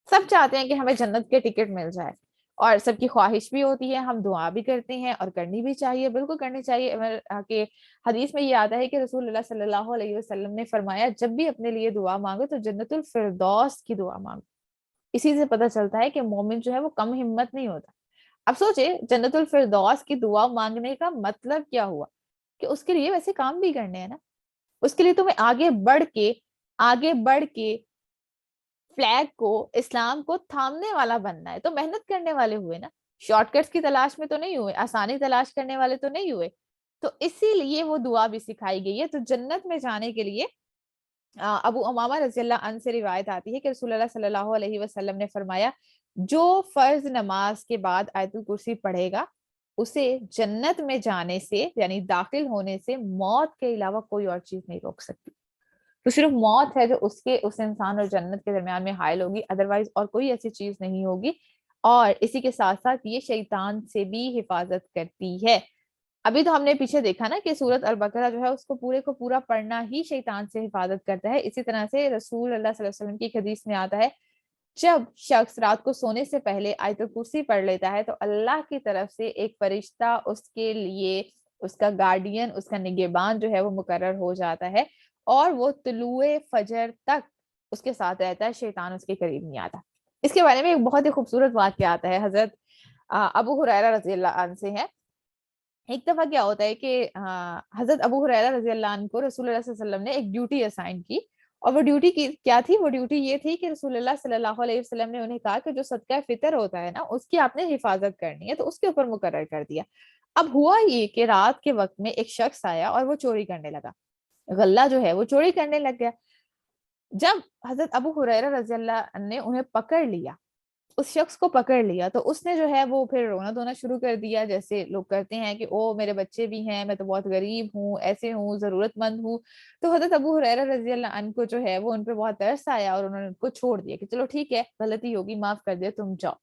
سب چاہتے ہیں کہ ہمیں جنت کے ٹکٹ مل جائے، اور سب کی خواہش بھی ہوتی ہے، ہم دعا بھی کرتے ہیں اور کرنی بھی چاہیے، بالکل کرنی چاہیے۔ کہ حدیث میں یہ آتا ہے کہ رسول اللہ صلی اللہ علیہ وسلم نے فرمایا جب بھی اپنے لیے دعا مانگو تو جنت الفردوس کی دعا مانگو۔ اسی سے پتہ چلتا ہے کہ مومن جو ہے وہ کم ہمت نہیں ہوتا۔ اب سوچے جنت الفردوس کی دعا مانگنے کا مطلب کیا ہوا؟ کہ اس کے لیے ویسے کام بھی کرنے ہیں نا، اس کے لیے تمہیں آگے بڑھ کے فلیگ کو، اسلام کو تھامنے والا بننا ہے، تو محنت کرنے والے ہوئے نا، شارٹ کٹس کی تلاش میں تو نہیں ہوئے، آسانی تلاش کرنے والے تو نہیں ہوئے۔ تو اسی لیے وہ دعا بھی سکھائی گئی ہے۔ تو جنت میں جانے کے لیے ابو امامہ رضی اللہ عنہ سے روایت آتی ہے کہ رسول اللہ صلی اللہ علیہ وسلم نے فرمایا جو فرض نماز کے بعد آیت الکرسی پڑھے گا اسے جنت میں جانے سے یعنی داخل ہونے سے موت کے علاوہ کوئی اور چیز نہیں روک سکتی۔ تو صرف موت ہے جو اس انسان اور جنت کے درمیان میں حائل ہوگی، ادروائز اور کوئی ایسی چیز نہیں ہوگی۔ اور اسی کے ساتھ ساتھ یہ شیطان سے بھی حفاظت کرتی ہے۔ ابھی تو ہم نے پیچھے دیکھا نا کہ سورت البقرہ جو ہے اس کو پورا پڑھنا ہی شیطان سے حفاظت کرتا ہے۔ اسی طرح سے رسول اللہ صلی اللہ علیہ وسلم کی ایک حدیث میں آتا ہے جب شخص رات کو سونے سے پہلے آیت الکرسی پڑھ لیتا ہے تو اللہ کی طرف سے ایک فرشتہ اس کے لیے، اس کا گارڈین، اس کا نگہبان جو ہے وہ مقرر ہو جاتا ہے، اور وہ طلوع فجر تک اس کے ساتھ رہتا ہے، شیطان اس کے قریب نہیں آتا۔ اس کے بارے میں ایک بہت ہی خوبصورت واقعہ آتا ہے، حضرت ابو ہریرہ رضی اللہ عنہ سے ہے۔ ایک دفعہ کیا ہوتا ہے کہ حضرت ابو ہریرہ رضی اللہ عنہ کو رسول اللہ صلی اللہ علیہ وسلم نے ایک ڈیوٹی اسائن کی، اور وہ ڈیوٹی کیا تھی؟ وہ ڈیوٹی یہ تھی کہ رسول اللہ صلی اللہ علیہ وسلم نے انہیں کہا کہ جو صدقہ فطر ہوتا ہے نا اس کی آپ نے حفاظت کرنی ہے، تو اس کے اوپر مقرر کر دیا۔ اب ہوا یہ کہ رات کے وقت میں ایک شخص آیا اور وہ چوری کرنے لگا، غلہ جو ہے وہ چوری کرنے لگ گیا۔ جب حضرت ابو ہریرہ رضی اللہ عنہ نے انہیں پکڑ لیا، اس شخص کو پکڑ لیا، تو اس نے جو ہے وہ پھر رونا دھونا شروع کر دیا، جیسے لوگ کرتے ہیں کہ او میرے بچے بھی ہیں، میں تو بہت غریب ہوں، ایسے ہوں، ضرورت مند ہوں۔ تو حضرت ابو ہریرہ رضی اللہ عنہ کو جو ہے وہ ان پہ بہت ترس آیا، اور انہوں نے ان کو چھوڑ دیا کہ چلو ٹھیک ہے، غلطی ہوگی، معاف کر دیا، تم جاؤ۔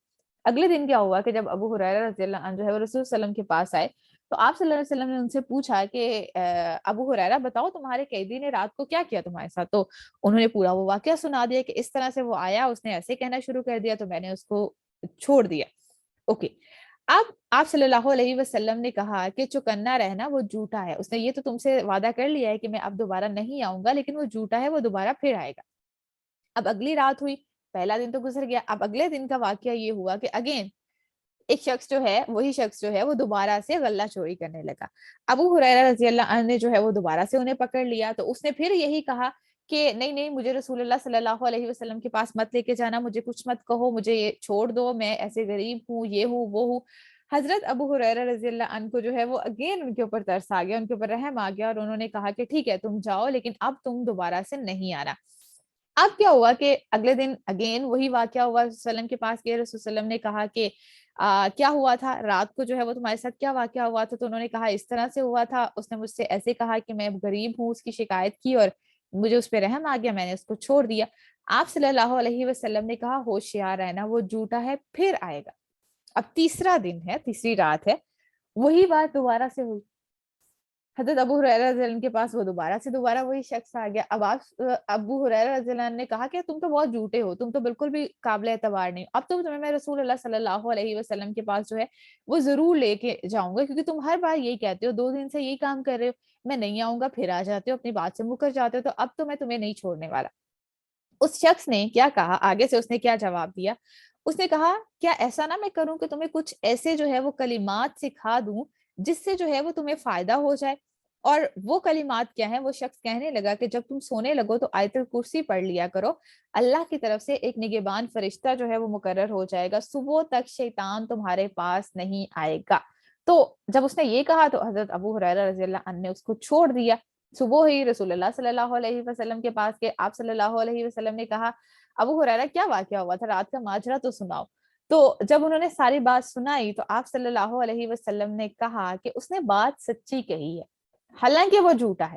اگلے دن کیا ہوا کہ جب ابو ہریرہ رضی اللہ عنہ جو ہے وہ رسول صلی اللہ علیہ وسلم کے پاس آئے تو آپ صلی اللہ علیہ وسلم نے ان سے پوچھا کہ ابو ہریرہ بتاؤ تمہارے قیدی نے رات کو کیا کیا تمہارے ساتھ؟ تو انہوں نے پورا وہ واقعہ سنا دیا کہ اس طرح سے وہ آیا، اس نے ایسے کہنا شروع کر دیا تو میں نے اس کو چھوڑ دیا۔ اوکے، اب آپ صلی اللہ علیہ وسلم نے کہا کہ چوکنا رہنا وہ جھوٹا ہے، اس نے یہ تو تم سے وعدہ کر لیا ہے کہ میں اب دوبارہ نہیں آؤں گا، لیکن وہ جھوٹا ہے، وہ دوبارہ پھر آئے گا۔ اب اگلی رات ہوئی، پہلا دن تو گزر گیا، اب اگلے دن کا واقعہ یہ ہوا کہ اگین ایک شخص جو ہے، وہی شخص جو ہے وہ دوبارہ سے غلہ چوری کرنے لگا۔ ابو ہریرہ رضی اللہ عنہ نے جو ہے وہ دوبارہ سے انہیں پکڑ لیا، تو اس نے پھر یہی کہا کہ نہیں نہیں، مجھے رسول اللہ صلی اللہ علیہ وسلم کے پاس مت لے کے جانا، مجھے کچھ مت کہو، مجھے یہ چھوڑ دو، میں ایسے غریب ہوں، یہ ہوں وہ ہوں۔ حضرت ابو ہریرہ رضی اللہ عنہ کو جو ہے وہ اگین ان کے اوپر ترس آ گیا، ان کے اوپر رحم آ گیا، اور انہوں نے کہا کہ ٹھیک ہے تم جاؤ، لیکن اب تم دوبارہ سے نہیں آنا۔ اب کیا ہوا کہ اگلے دن اگین وہی واقعہ ہوا، رسول وسلم کے پاس گئے، رسول وسلم نے کہا کہ کیا ہوا تھا رات کو جو ہے وہ تمہارے ساتھ کیا واقعہ ہوا تھا؟ تو انہوں نے کہا اس طرح سے ہوا تھا، اس نے مجھ سے ایسے کہا کہ میں غریب ہوں، اس کی شکایت کی اور مجھے اس پہ رحم آ گیا، میں نے اس کو چھوڑ دیا۔ آپ صلی اللہ علیہ وسلم نے کہا ہوشیار رہنا، وہ جھوٹا ہے، پھر آئے گا۔ اب تیسرا دن ہے، تیسری رات ہے، وہی بات دوبارہ سے ہوئی، حضرت ابو ہریرہ رضی اللہ عنہ کے پاس وہ دوبارہ وہی شخص آ گیا۔ اب ابو ہریرہ رضی اللہ عنہ نے کہا کہ تم تو بہت جھوٹے ہو، تم تو بالکل بھی قابل اعتبار نہیں، اب تو تمہیں میں رسول اللہ صلی اللہ علیہ وسلم کے پاس جو ہے وہ ضرور لے کے جاؤں گا، کیونکہ تم ہر بار یہی کہتے ہو، 2 دن سے یہی کام کر رہے ہو، میں نہیں آؤں گا، پھر آ جاتے ہو، اپنی بات سے مکر جاتے ہو، تو اب تو میں تمہیں نہیں چھوڑنے والا۔ اس شخص نے کیا کہا آگے سے، اس نے کیا جواب دیا؟ اس نے کہا کیا ایسا نہ میں کروں کہ تمہیں کچھ ایسے جو ہے وہ کلمات سکھا دوں جس سے جو ہے وہ تمہیں فائدہ ہو جائے۔ اور وہ کلمات کیا ہیں؟ وہ شخص کہنے لگا کہ جب تم سونے لگو تو آیت الکرسی پڑھ لیا کرو، اللہ کی طرف سے ایک نگہبان فرشتہ جو ہے وہ مقرر ہو جائے گا، صبح تک شیطان تمہارے پاس نہیں آئے گا۔ تو جب اس نے یہ کہا تو حضرت ابو ہریرہ رضی اللہ عنہ نے اس کو چھوڑ دیا۔ صبح ہی رسول اللہ صلی اللہ علیہ وسلم کے پاس کے آپ صلی اللہ علیہ وسلم نے کہا ابو ہریرہ کیا واقعہ ہوا تھا رات کا، ماجرا تو سناؤ۔ تو جب انہوں نے ساری بات سنائی تو آپ صلی اللہ علیہ وسلم نے کہا کہ اس نے بات سچی کہی ہے، حالانکہ وہ جھوٹا ہے،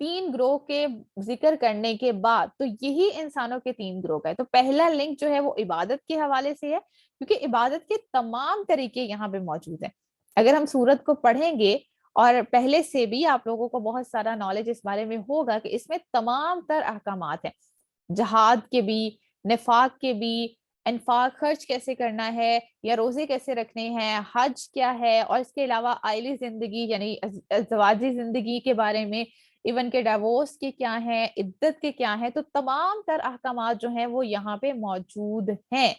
3 گروہ کے ذکر کرنے کے بعد تو یہی انسانوں کے 3 گروہ کا ہے. تو پہلا لنک جو ہے وہ عبادت کے حوالے سے ہے, کیونکہ عبادت کے تمام طریقے یہاں پہ موجود ہیں. اگر ہم سورت کو پڑھیں گے, اور پہلے سے بھی آپ لوگوں کو بہت سارا نالج اس بارے میں ہوگا کہ اس میں تمام تر احکامات ہیں, جہاد کے بھی, نفاق کے بھی, انفاق خرچ کیسے کرنا ہے, یا روزے کیسے رکھنے ہیں, حج کیا ہے, اور اس کے علاوہ آئلی زندگی یعنی ازدواجی زندگی کے بارے میں, ایون کے ڈیورس کے کیا ہیں, عدت کے کیا ہیں. تو تمام تر احکامات جو ہیں وہ یہاں پہ موجود ہیں.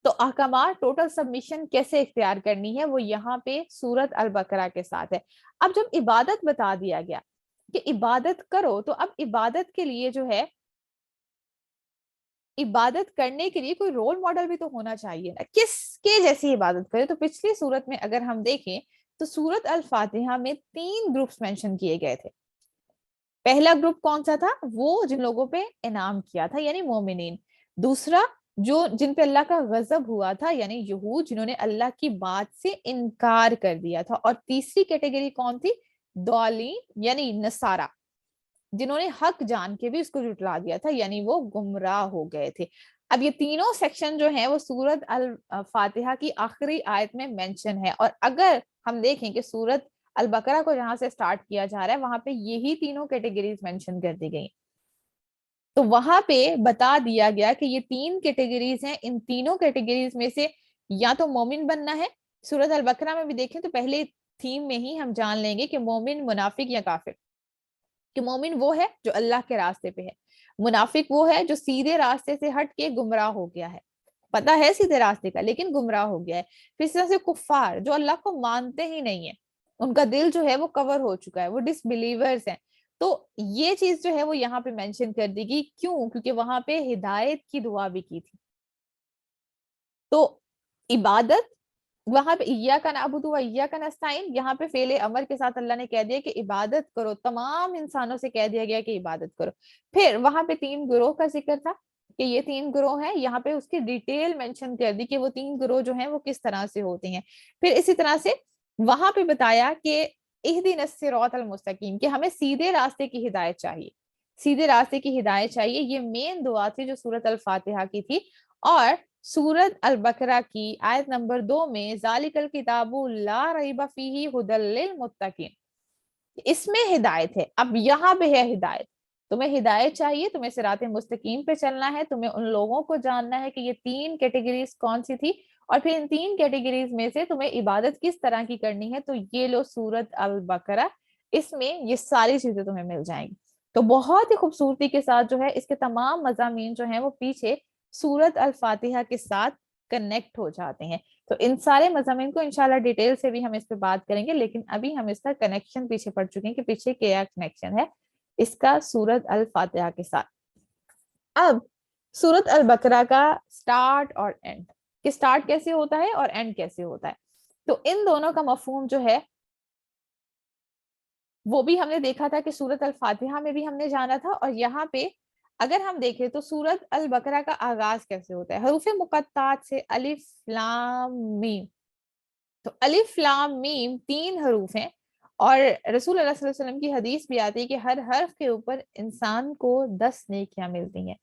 تو احکامات ٹوٹل سبمیشن کیسے اختیار کرنی ہے وہ یہاں پہ سورت البقرہ کے ساتھ ہے. اب جب عبادت بتا دیا گیا کہ عبادت کرو, تو اب عبادت کے لیے جو ہے, عبادت کرنے کے لیے کوئی رول ماڈل بھی تو ہونا چاہیے نا, کس کے جیسی عبادت کرے. تو پچھلی سورت میں اگر ہم دیکھیں تو سورت الفاتحہ میں 3 گروپس مینشن کیے گئے تھے. پہلا گروپ کون سا تھا؟ وہ جن لوگوں پہ انعام کیا تھا یعنی مومنین. دوسرا جو جن پہ اللہ کا غضب ہوا تھا یعنی یہود, جنہوں نے اللہ کی بات سے انکار کر دیا تھا. اور تیسری کیٹیگری کون تھی؟ ضالین یعنی نصارہ, جنہوں نے حق جان کے بھی اس کو جھٹلا دیا تھا یعنی وہ گمراہ ہو گئے تھے. اب یہ تینوں سیکشن جو ہیں وہ سورت الفاتحہ کی آخری آیت میں مینشن ہے. اور اگر ہم دیکھیں کہ سورت البقرہ کو جہاں سے سٹارٹ کیا جا رہا ہے وہاں پہ یہی تینوں کیٹیگریز مینشن کر دی گئی. تو وہاں پہ بتا دیا گیا کہ یہ 3 کیٹیگریز ہیں, ان تینوں کیٹیگریز میں سے یا تو مومن بننا ہے. سورت البقرہ میں بھی دیکھیں تو پہلے تھیم میں ہی ہم جان لیں گے کہ مومن, منافق یا کافر. کہ مومن وہ ہے جو اللہ کے راستے پہ ہے, منافق وہ ہے جو سیدھے راستے سے ہٹ کے گمراہ ہو گیا ہے, پتہ ہے سیدھے راستے کا لیکن گمراہ ہو گیا ہے. پھر اس طرح سے کفار جو اللہ کو مانتے ہی نہیں ہیں, ان کا دل جو ہے وہ کور ہو چکا ہے, وہ ڈس بلیورز ہیں. تو یہ چیز جو ہے وہ یہاں پہ مینشن کر دی گئی. کیوں؟ کیونکہ وہاں پہ ہدایت کی دعا بھی کی تھی. تو عبادت وہاں پہ ایاک نعبد و ایاک نستعین, یہاں پہ فعل امر کے ساتھ اللہ نے کہہ دیا کہ عبادت کرو, تمام انسانوں سے کہہ دیا گیا کہ عبادت کرو. پھر وہاں پہ 3 گروہ کا ذکر تھا کہ یہ 3 گروہ ہیں, یہاں پہ اس کی ڈیٹیل مینشن کر دی کہ وہ 3 گروہ جو ہیں وہ کس طرح سے ہوتے ہیں. پھر اسی طرح سے وہاں پہ بتایا کہ اہدنا الصراط المستقیم, کہ ہمیں سیدھے راستے کی ہدایت چاہیے, سیدھے راستے کی ہدایت چاہیے. یہ مین دعا تھی جو سورت الفاتحہ کی تھی. اور سورت البقرہ کی آیت نمبر 2 میں ذالک الکتاب لا ریب فیہ ھدی للمتقین, اس میں ہدایت ہے. اب یہاں پہ ہے ہدایت, تمہیں ہدایت چاہیے, تمہیں صراط مستقیم پہ چلنا ہے, تمہیں ان لوگوں کو جاننا ہے کہ یہ 3 کیٹیگریز کون سی تھی, اور پھر ان 3 کیٹیگریز میں سے تمہیں عبادت کس طرح کی کرنی ہے. تو یہ لو سورت البقرہ, اس میں یہ ساری چیزیں تمہیں مل جائیں گی. تو بہت ہی خوبصورتی کے ساتھ جو ہے اس کے تمام مضامین جو ہیں وہ پیچھے سورت الفاتحہ کے ساتھ کنیکٹ ہو جاتے ہیں. تو ان سارے مضامین کو انشاءاللہ ڈیٹیل سے بھی ہم اس پہ بات کریں گے, لیکن ابھی ہم اس کا کنیکشن پیچھے پڑ چکے ہیں کہ پیچھے کیا کنیکشن ہے اس کا سورت الفاتحہ کے ساتھ. اب سورت البقرہ کا سٹارٹ اور اینڈ, کہ سٹارٹ کیسے ہوتا ہے اور اینڈ کیسے ہوتا ہے, تو ان دونوں کا مفہوم جو ہے وہ بھی ہم نے دیکھا تھا کہ سورت الفاتحہ میں بھی ہم نے جانا تھا. اور یہاں پہ اگر ہم دیکھیں تو سورت البقرہ کا آغاز کیسے ہوتا ہے؟ حروف مقطعات سے, الف لام میم. تو الف لام میم 3 حروف ہیں, اور رسول اللہ صلی اللہ علیہ وسلم کی حدیث بھی آتی ہے کہ ہر حرف کے اوپر انسان کو 10 نیکیاں ملتی ہیں.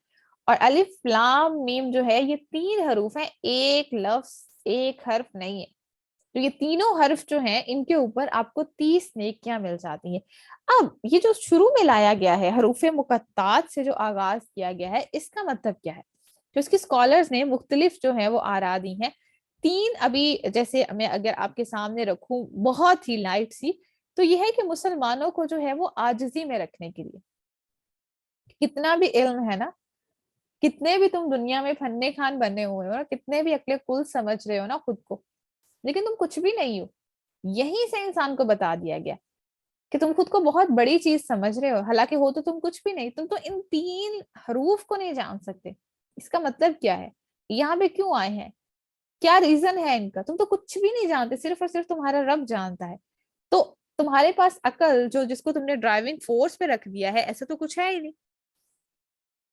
اور الف لام میم جو ہے یہ 3 حروف ہیں, ایک لفظ, ایک حرف نہیں ہے. تو یہ تینوں حرف جو ہیں ان کے اوپر آپ کو 30 نیکیاں مل جاتی ہیں. اب یہ جو شروع میں لایا گیا ہے حروف مقطعات سے جو آغاز کیا گیا ہے, اس کا مطلب کیا ہے؟ تو اس کے اسکالرز نے مختلف جو ہیں وہ آرا دی ہیں. 3 ابھی جیسے میں اگر آپ کے سامنے رکھوں بہت ہی لائٹ سی, تو یہ ہے کہ مسلمانوں کو جو ہے وہ عاجزی میں رکھنے کے لیے. کتنا بھی علم ہے نا, کتنے بھی تم دنیا میں فنے خان بنے ہوئے ہو نا, کتنے بھی عقل کل سمجھ رہے ہو نا خود کو, لیکن تم کچھ بھی نہیں ہو. یہیں سے انسان کو بتا دیا گیا کہ تم خود کو بہت بڑی چیز سمجھ رہے ہو, حالانکہ ہو تو تم کچھ بھی نہیں. تم تو ان 3 حروف کو نہیں جان سکتے. اس کا مطلب کیا ہے, یہاں پہ کیوں آئے ہیں, کیا ریزن ہے ان کا؟ تم تو کچھ بھی نہیں جانتے, صرف اور صرف تمہارا رب جانتا ہے. تو تمہارے پاس عقل جو جس کو تم نے ڈرائیونگ فورس پہ رکھ دیا ہے, ایسا تو کچھ ہے ہی نہیں.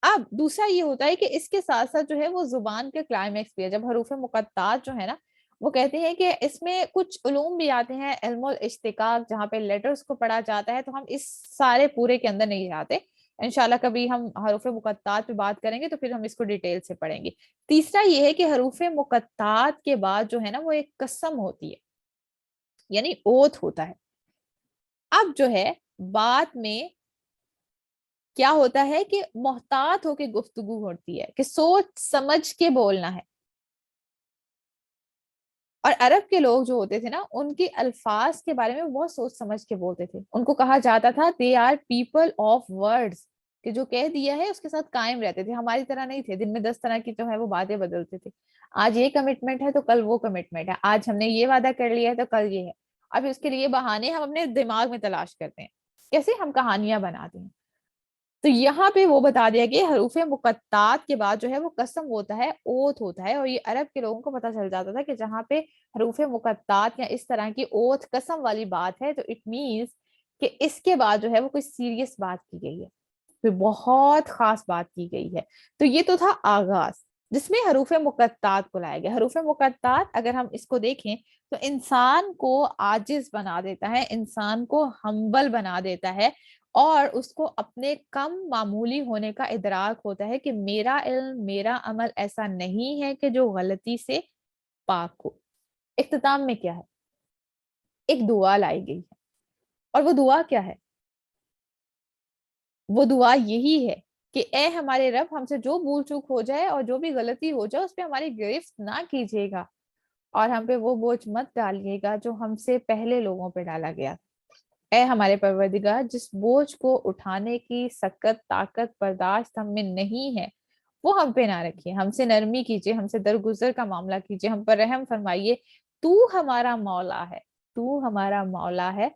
اب دوسرا یہ ہوتا ہے کہ اس کے ساتھ ساتھ جو ہے وہ زبان کے کلائمیکس بھی ہے. جب حروف مقطعات جو ہے نا وہ کہتے ہیں کہ اس میں کچھ علوم بھی آتے ہیں، علم الاشتقاق جہاں پہ لیٹرز کو پڑھا جاتا ہے، تو ہم اس سارے پورے کے اندر نہیں جاتے. انشاءاللہ کبھی ہم حروف مقطعات پہ بات کریں گے تو پھر ہم اس کو ڈیٹیل سے پڑھیں گے. تیسرا یہ ہے کہ حروف مقطعات کے بعد جو ہے نا وہ ایک قسم ہوتی ہے، یعنی اوتھ ہوتا ہے. اب جو ہے بات میں کیا ہوتا ہے کہ محتاط ہو کے گفتگو ہوتی ہے، کہ سوچ سمجھ کے بولنا ہے. اور عرب کے لوگ جو ہوتے تھے نا، ان کے الفاظ کے بارے میں بہت سوچ سمجھ کے بولتے تھے. ان کو کہا جاتا تھا they are people of words, کہ جو کہہ دیا ہے اس کے ساتھ قائم رہتے تھے. ہماری طرح نہیں تھے دن میں 10 طرح کی جو ہے وہ باتیں بدلتے تھے. آج یہ کمٹمنٹ ہے تو کل وہ کمٹمنٹ ہے، آج ہم نے یہ وعدہ کر لیا ہے تو کل یہ ہے. اب اس کے لیے بہانے ہم اپنے دماغ میں تلاش کرتے ہیں، کیسے ہم کہانیاں بناتے ہیں. تو یہاں پہ وہ بتا دیا کہ حروف مقطعات کے بعد جو ہے وہ قسم ہوتا ہے، اوتھ ہوتا ہے. اور یہ عرب کے لوگوں کو پتا چل جاتا تھا کہ جہاں پہ حروف مقطعات یا اس طرح کی اوتھ قسم والی بات ہے تو اٹ مینس کہ اس کے بعد جو ہے وہ کوئی سیریس بات کی گئی ہے، کوئی بہت خاص بات کی گئی ہے. تو یہ تو تھا آغاز جس میں حروف مقطعات کو لایا گیا. حروف مقطعات اگر ہم اس کو دیکھیں تو انسان کو عاجز بنا دیتا ہے، انسان کو ہمبل بنا دیتا ہے، اور اس کو اپنے کم معمولی ہونے کا ادراک ہوتا ہے کہ میرا علم، میرا عمل ایسا نہیں ہے کہ جو غلطی سے پاک ہو. اختتام میں کیا ہے؟ ایک دعا لائی گئی ہے، اور وہ دعا کیا ہے؟ وہ دعا یہی ہے کہ اے ہمارے رب، ہم سے جو بھول چوک ہو جائے اور جو بھی غلطی ہو جائے اس پہ ہماری گرفت نہ کیجیے گا، اور ہم پہ وہ بوجھ مت ڈالیے گا جو ہم سے پہلے لوگوں پہ ڈالا گیا. اے ہمارے پروردگار، جس بوجھ کو اٹھانے کی سکت طاقت برداشت ہم میں نہیں ہے وہ ہم پہ نہ رکھیے، ہم سے نرمی کیجیے، ہم سے درگزر کا معاملہ کیجیے، ہم پر رحم فرمائیے. تو ہمارا مولا ہے، تو ہمارا مولا ہے،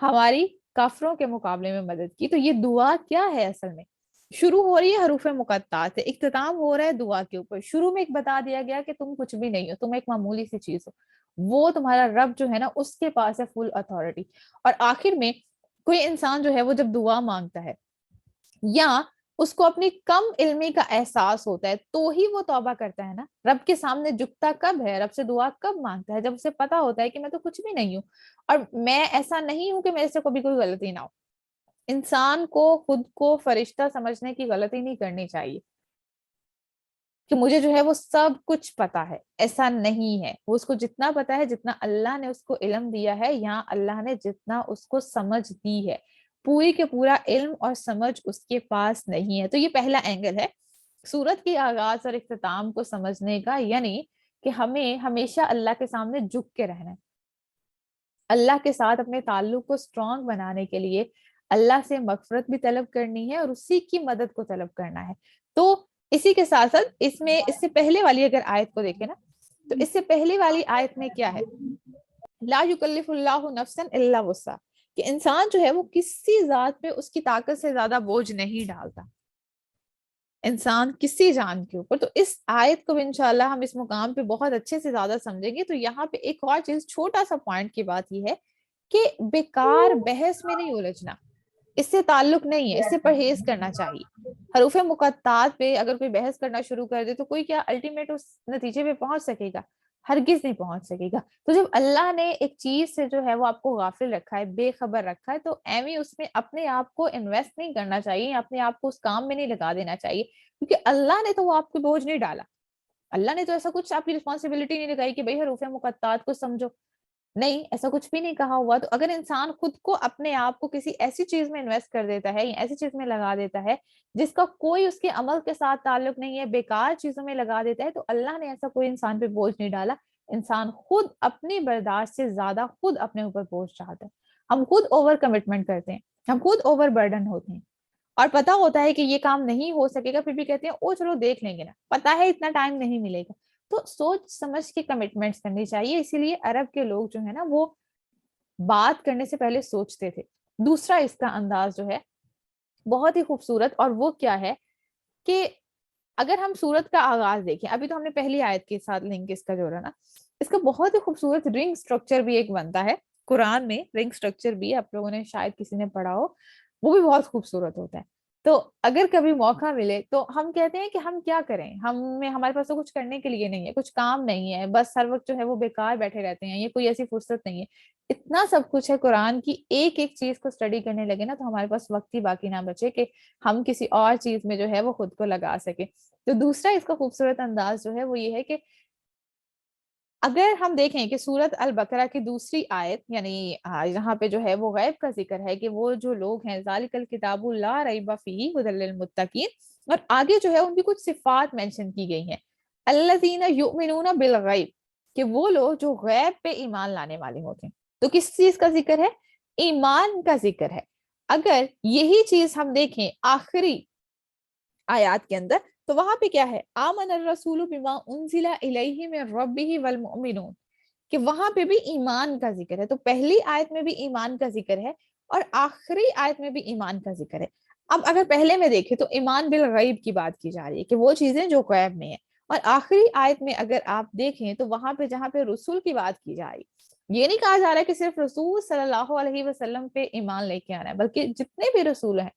ہماری کافروں کے مقابلے میں مدد کی. تو یہ دعا کیا ہے؟ اصل میں شروع ہو رہی ہے حروف مقطعات سے، اختتام ہو رہا ہے دعا کے اوپر. شروع میں ایک بتا دیا گیا کہ تم کچھ بھی نہیں ہو، تم ایک معمولی سی چیز ہو، وہ تمہارا رب جو ہے نا اس کے پاس ہے فل اتھارٹی. اور آخر میں کوئی انسان جو ہے وہ جب دعا مانگتا ہے یا اس کو اپنی کم علمی کا احساس ہوتا ہے تو ہی وہ توبہ کرتا ہے نا. رب کے سامنے جھکتا کب ہے، رب سے دعا کب مانگتا ہے؟ جب اسے پتا ہوتا ہے کہ میں تو کچھ بھی نہیں ہوں، اور میں ایسا نہیں ہوں کہ میرے سے کبھی کوئی غلطی نہ ہو. انسان کو خود کو فرشتہ سمجھنے کی غلطی نہیں کرنی چاہیے کہ مجھے جو ہے وہ سب کچھ پتا ہے. ایسا نہیں ہے. وہ اس کو جتنا پتا ہے، جتنا اللہ نے اس کو علم دیا ہے، یہاں اللہ نے جتنا اس کو سمجھ دی ہے، پوری کے پورا علم اور سمجھ اس کے پاس نہیں ہے. تو یہ پہلا اینگل ہے سورت کے آغاز اور اختتام کو سمجھنے کا، یعنی کہ ہمیں ہمیشہ اللہ کے سامنے جھک کے رہنا ہے. اللہ کے ساتھ اپنے تعلق کو اسٹرانگ بنانے کے لیے اللہ سے مغفرت بھی طلب کرنی ہے اور اسی کی مدد کو طلب کرنا ہے. تو اسی کے ساتھ ساتھ اس میں اس سے پہلے والی اگر آیت کو دیکھیں نا، تو اس سے پہلے والی آیت میں کیا ہے؟ لا یکلف اللہ نفسا الا وسعها، کہ انسان جو ہے وہ کسی ذات پہ اس کی طاقت سے زیادہ بوجھ نہیں ڈالتا، انسان کسی جان کے اوپر. تو اس آیت کو انشاءاللہ ہم اس مقام پہ بہت اچھے سے زیادہ سمجھیں گے. تو یہاں پہ ایک اور چیز، چھوٹا سا پوائنٹ کی بات یہ ہے کہ بیکار بحث میں نہیں الجھنا، اس سے تعلق نہیں ہے، اس سے پرہیز کرنا چاہیے. حروف مقطعات پہ اگر کوئی بحث کرنا شروع کر دے تو کوئی کیا الٹیمیٹ اس نتیجے پہ پہنچ سکے گا؟ ہرگز نہیں پہنچ سکے گا. تو جب اللہ نے ایک چیز سے جو ہے وہ آپ کو غافل رکھا ہے، بے خبر رکھا ہے، تو ایویں اس میں اپنے آپ کو انویسٹ نہیں کرنا چاہیے، اپنے آپ کو اس کام میں نہیں لگا دینا چاہیے، کیونکہ اللہ نے تو وہ آپ کو بوجھ نہیں ڈالا. اللہ نے تو ایسا کچھ آپ کی رسپانسبلٹی نہیں لگائی کہ بھئی حروف مقطعات کو سمجھو، نہیں، ایسا کچھ بھی نہیں کہا ہوا. تو اگر انسان خود کو اپنے آپ کو کسی ایسی چیز میں انویسٹ کر دیتا ہے یا ایسی چیز میں لگا دیتا ہے جس کا کوئی اس کے عمل کے ساتھ تعلق نہیں ہے، بیکار چیزوں میں لگا دیتا ہے، تو اللہ نے ایسا کوئی انسان پہ بوجھ نہیں ڈالا. انسان خود اپنی برداشت سے زیادہ خود اپنے اوپر بوجھ ڈالتا ہے. ہم خود اوور کمٹمنٹ کرتے ہیں، ہم خود اوور برڈن ہوتے ہیں، اور پتا ہوتا ہے کہ یہ کام نہیں ہو سکے گا، پھر بھی کہتے ہیں او چلو دیکھ لیں گے نا، پتا ہے اتنا ٹائم نہیں ملے گا. تو سوچ سمجھ کے کمٹمنٹس کرنی چاہیے. اسی لیے عرب کے لوگ جو ہے نا وہ بات کرنے سے پہلے سوچتے تھے. دوسرا اس کا انداز جو ہے بہت ہی خوبصورت، اور وہ کیا ہے کہ اگر ہم سورت کا آغاز دیکھیں، ابھی تو ہم نے پہلی آیت کے ساتھ لنک اس کا جوڑا نا، اس کا بہت ہی خوبصورت رنگ سٹرکچر بھی ایک بنتا ہے قرآن میں. رنگ سٹرکچر بھی آپ لوگوں نے شاید کسی نے پڑھا ہو، وہ بھی بہت خوبصورت ہوتا ہے. تو اگر کبھی موقع ملے تو ہم کہتے ہیں کہ ہم کیا کریں، ہمارے پاس تو کچھ کرنے کے لیے نہیں ہے، کچھ کام نہیں ہے، بس ہر وقت جو ہے وہ بیکار بیٹھے رہتے ہیں، یہ کوئی ایسی فرصت نہیں ہے. اتنا سب کچھ ہے قرآن کی، ایک ایک چیز کو اسٹڈی کرنے لگے نا تو ہمارے پاس وقت ہی باقی نہ بچے کہ ہم کسی اور چیز میں جو ہے وہ خود کو لگا سکیں. تو دوسرا اس کا خوبصورت انداز جو ہے وہ یہ ہے کہ اگر ہم دیکھیں کہ سورت البقرہ کی دوسری آیت، یعنی یہاں پہ جو ہے وہ غیب کا ذکر ہے کہ وہ جو لوگ ہیں ذالک الکتاب لا ریب فیہ ھدی للمتقین، اور آگے جو ہے ان کی کچھ صفات مینشن کی گئی ہیں، الذین یؤمنون بالغیب، کہ وہ لوگ جو غیب پہ ایمان لانے والے ہوتے ہیں. تو کس چیز کا ذکر ہے؟ ایمان کا ذکر ہے. اگر یہی چیز ہم دیکھیں آخری آیات کے اندر تو وہاں پہ کیا ہے؟ آمن الرسول بما انزل الیہ من ربہ والمؤمنون، کہ وہاں پہ بھی ایمان کا ذکر ہے. تو پہلی آیت میں بھی ایمان کا ذکر ہے اور آخری آیت میں بھی ایمان کا ذکر ہے. اب اگر پہلے میں دیکھیں تو ایمان بالغیب کی بات کی جا رہی ہے کہ وہ چیزیں جو غیب میں ہیں، اور آخری آیت میں اگر آپ دیکھیں تو وہاں پہ جہاں پہ رسول کی بات کی جا رہی، یہ نہیں کہا جا رہا ہے کہ صرف رسول صلی اللہ علیہ وسلم پہ ایمان لے کے آنا ہے، بلکہ جتنے بھی رسول ہیں،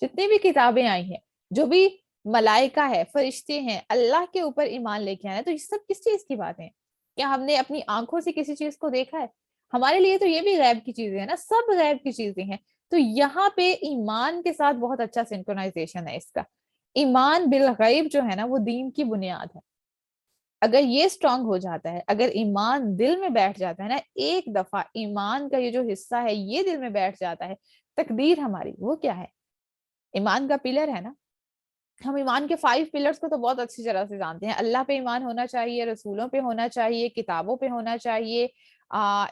جتنی بھی کتابیں آئی ہیں، جو بھی ملائکہ ہے، فرشتے ہیں، اللہ کے اوپر ایمان لے کے آنا ہے. تو یہ سب کس چیز کی باتیں ہیں؟ کیا ہم نے اپنی آنکھوں سے کسی چیز کو دیکھا ہے؟ ہمارے لیے تو یہ بھی غیب کی چیزیں ہیں نا، سب غیب کی چیزیں ہیں. تو یہاں پہ ایمان کے ساتھ بہت اچھا سنکرونائزیشن ہے اس کا. ایمان بالغیب جو ہے نا وہ دین کی بنیاد ہے. اگر یہ اسٹرانگ ہو جاتا ہے، اگر ایمان دل میں بیٹھ جاتا ہے نا، ایک دفعہ ایمان کا یہ جو حصہ ہے یہ دل میں بیٹھ جاتا ہے، تقدیر ہماری وہ کیا ہے؟ ایمان کا پلر ہے نا. ہم ایمان کے 5 پلرز کو تو بہت اچھی طرح سے جانتے ہیں. اللہ پہ ایمان ہونا چاہیے، رسولوں پہ ہونا چاہیے، کتابوں پہ ہونا چاہیے،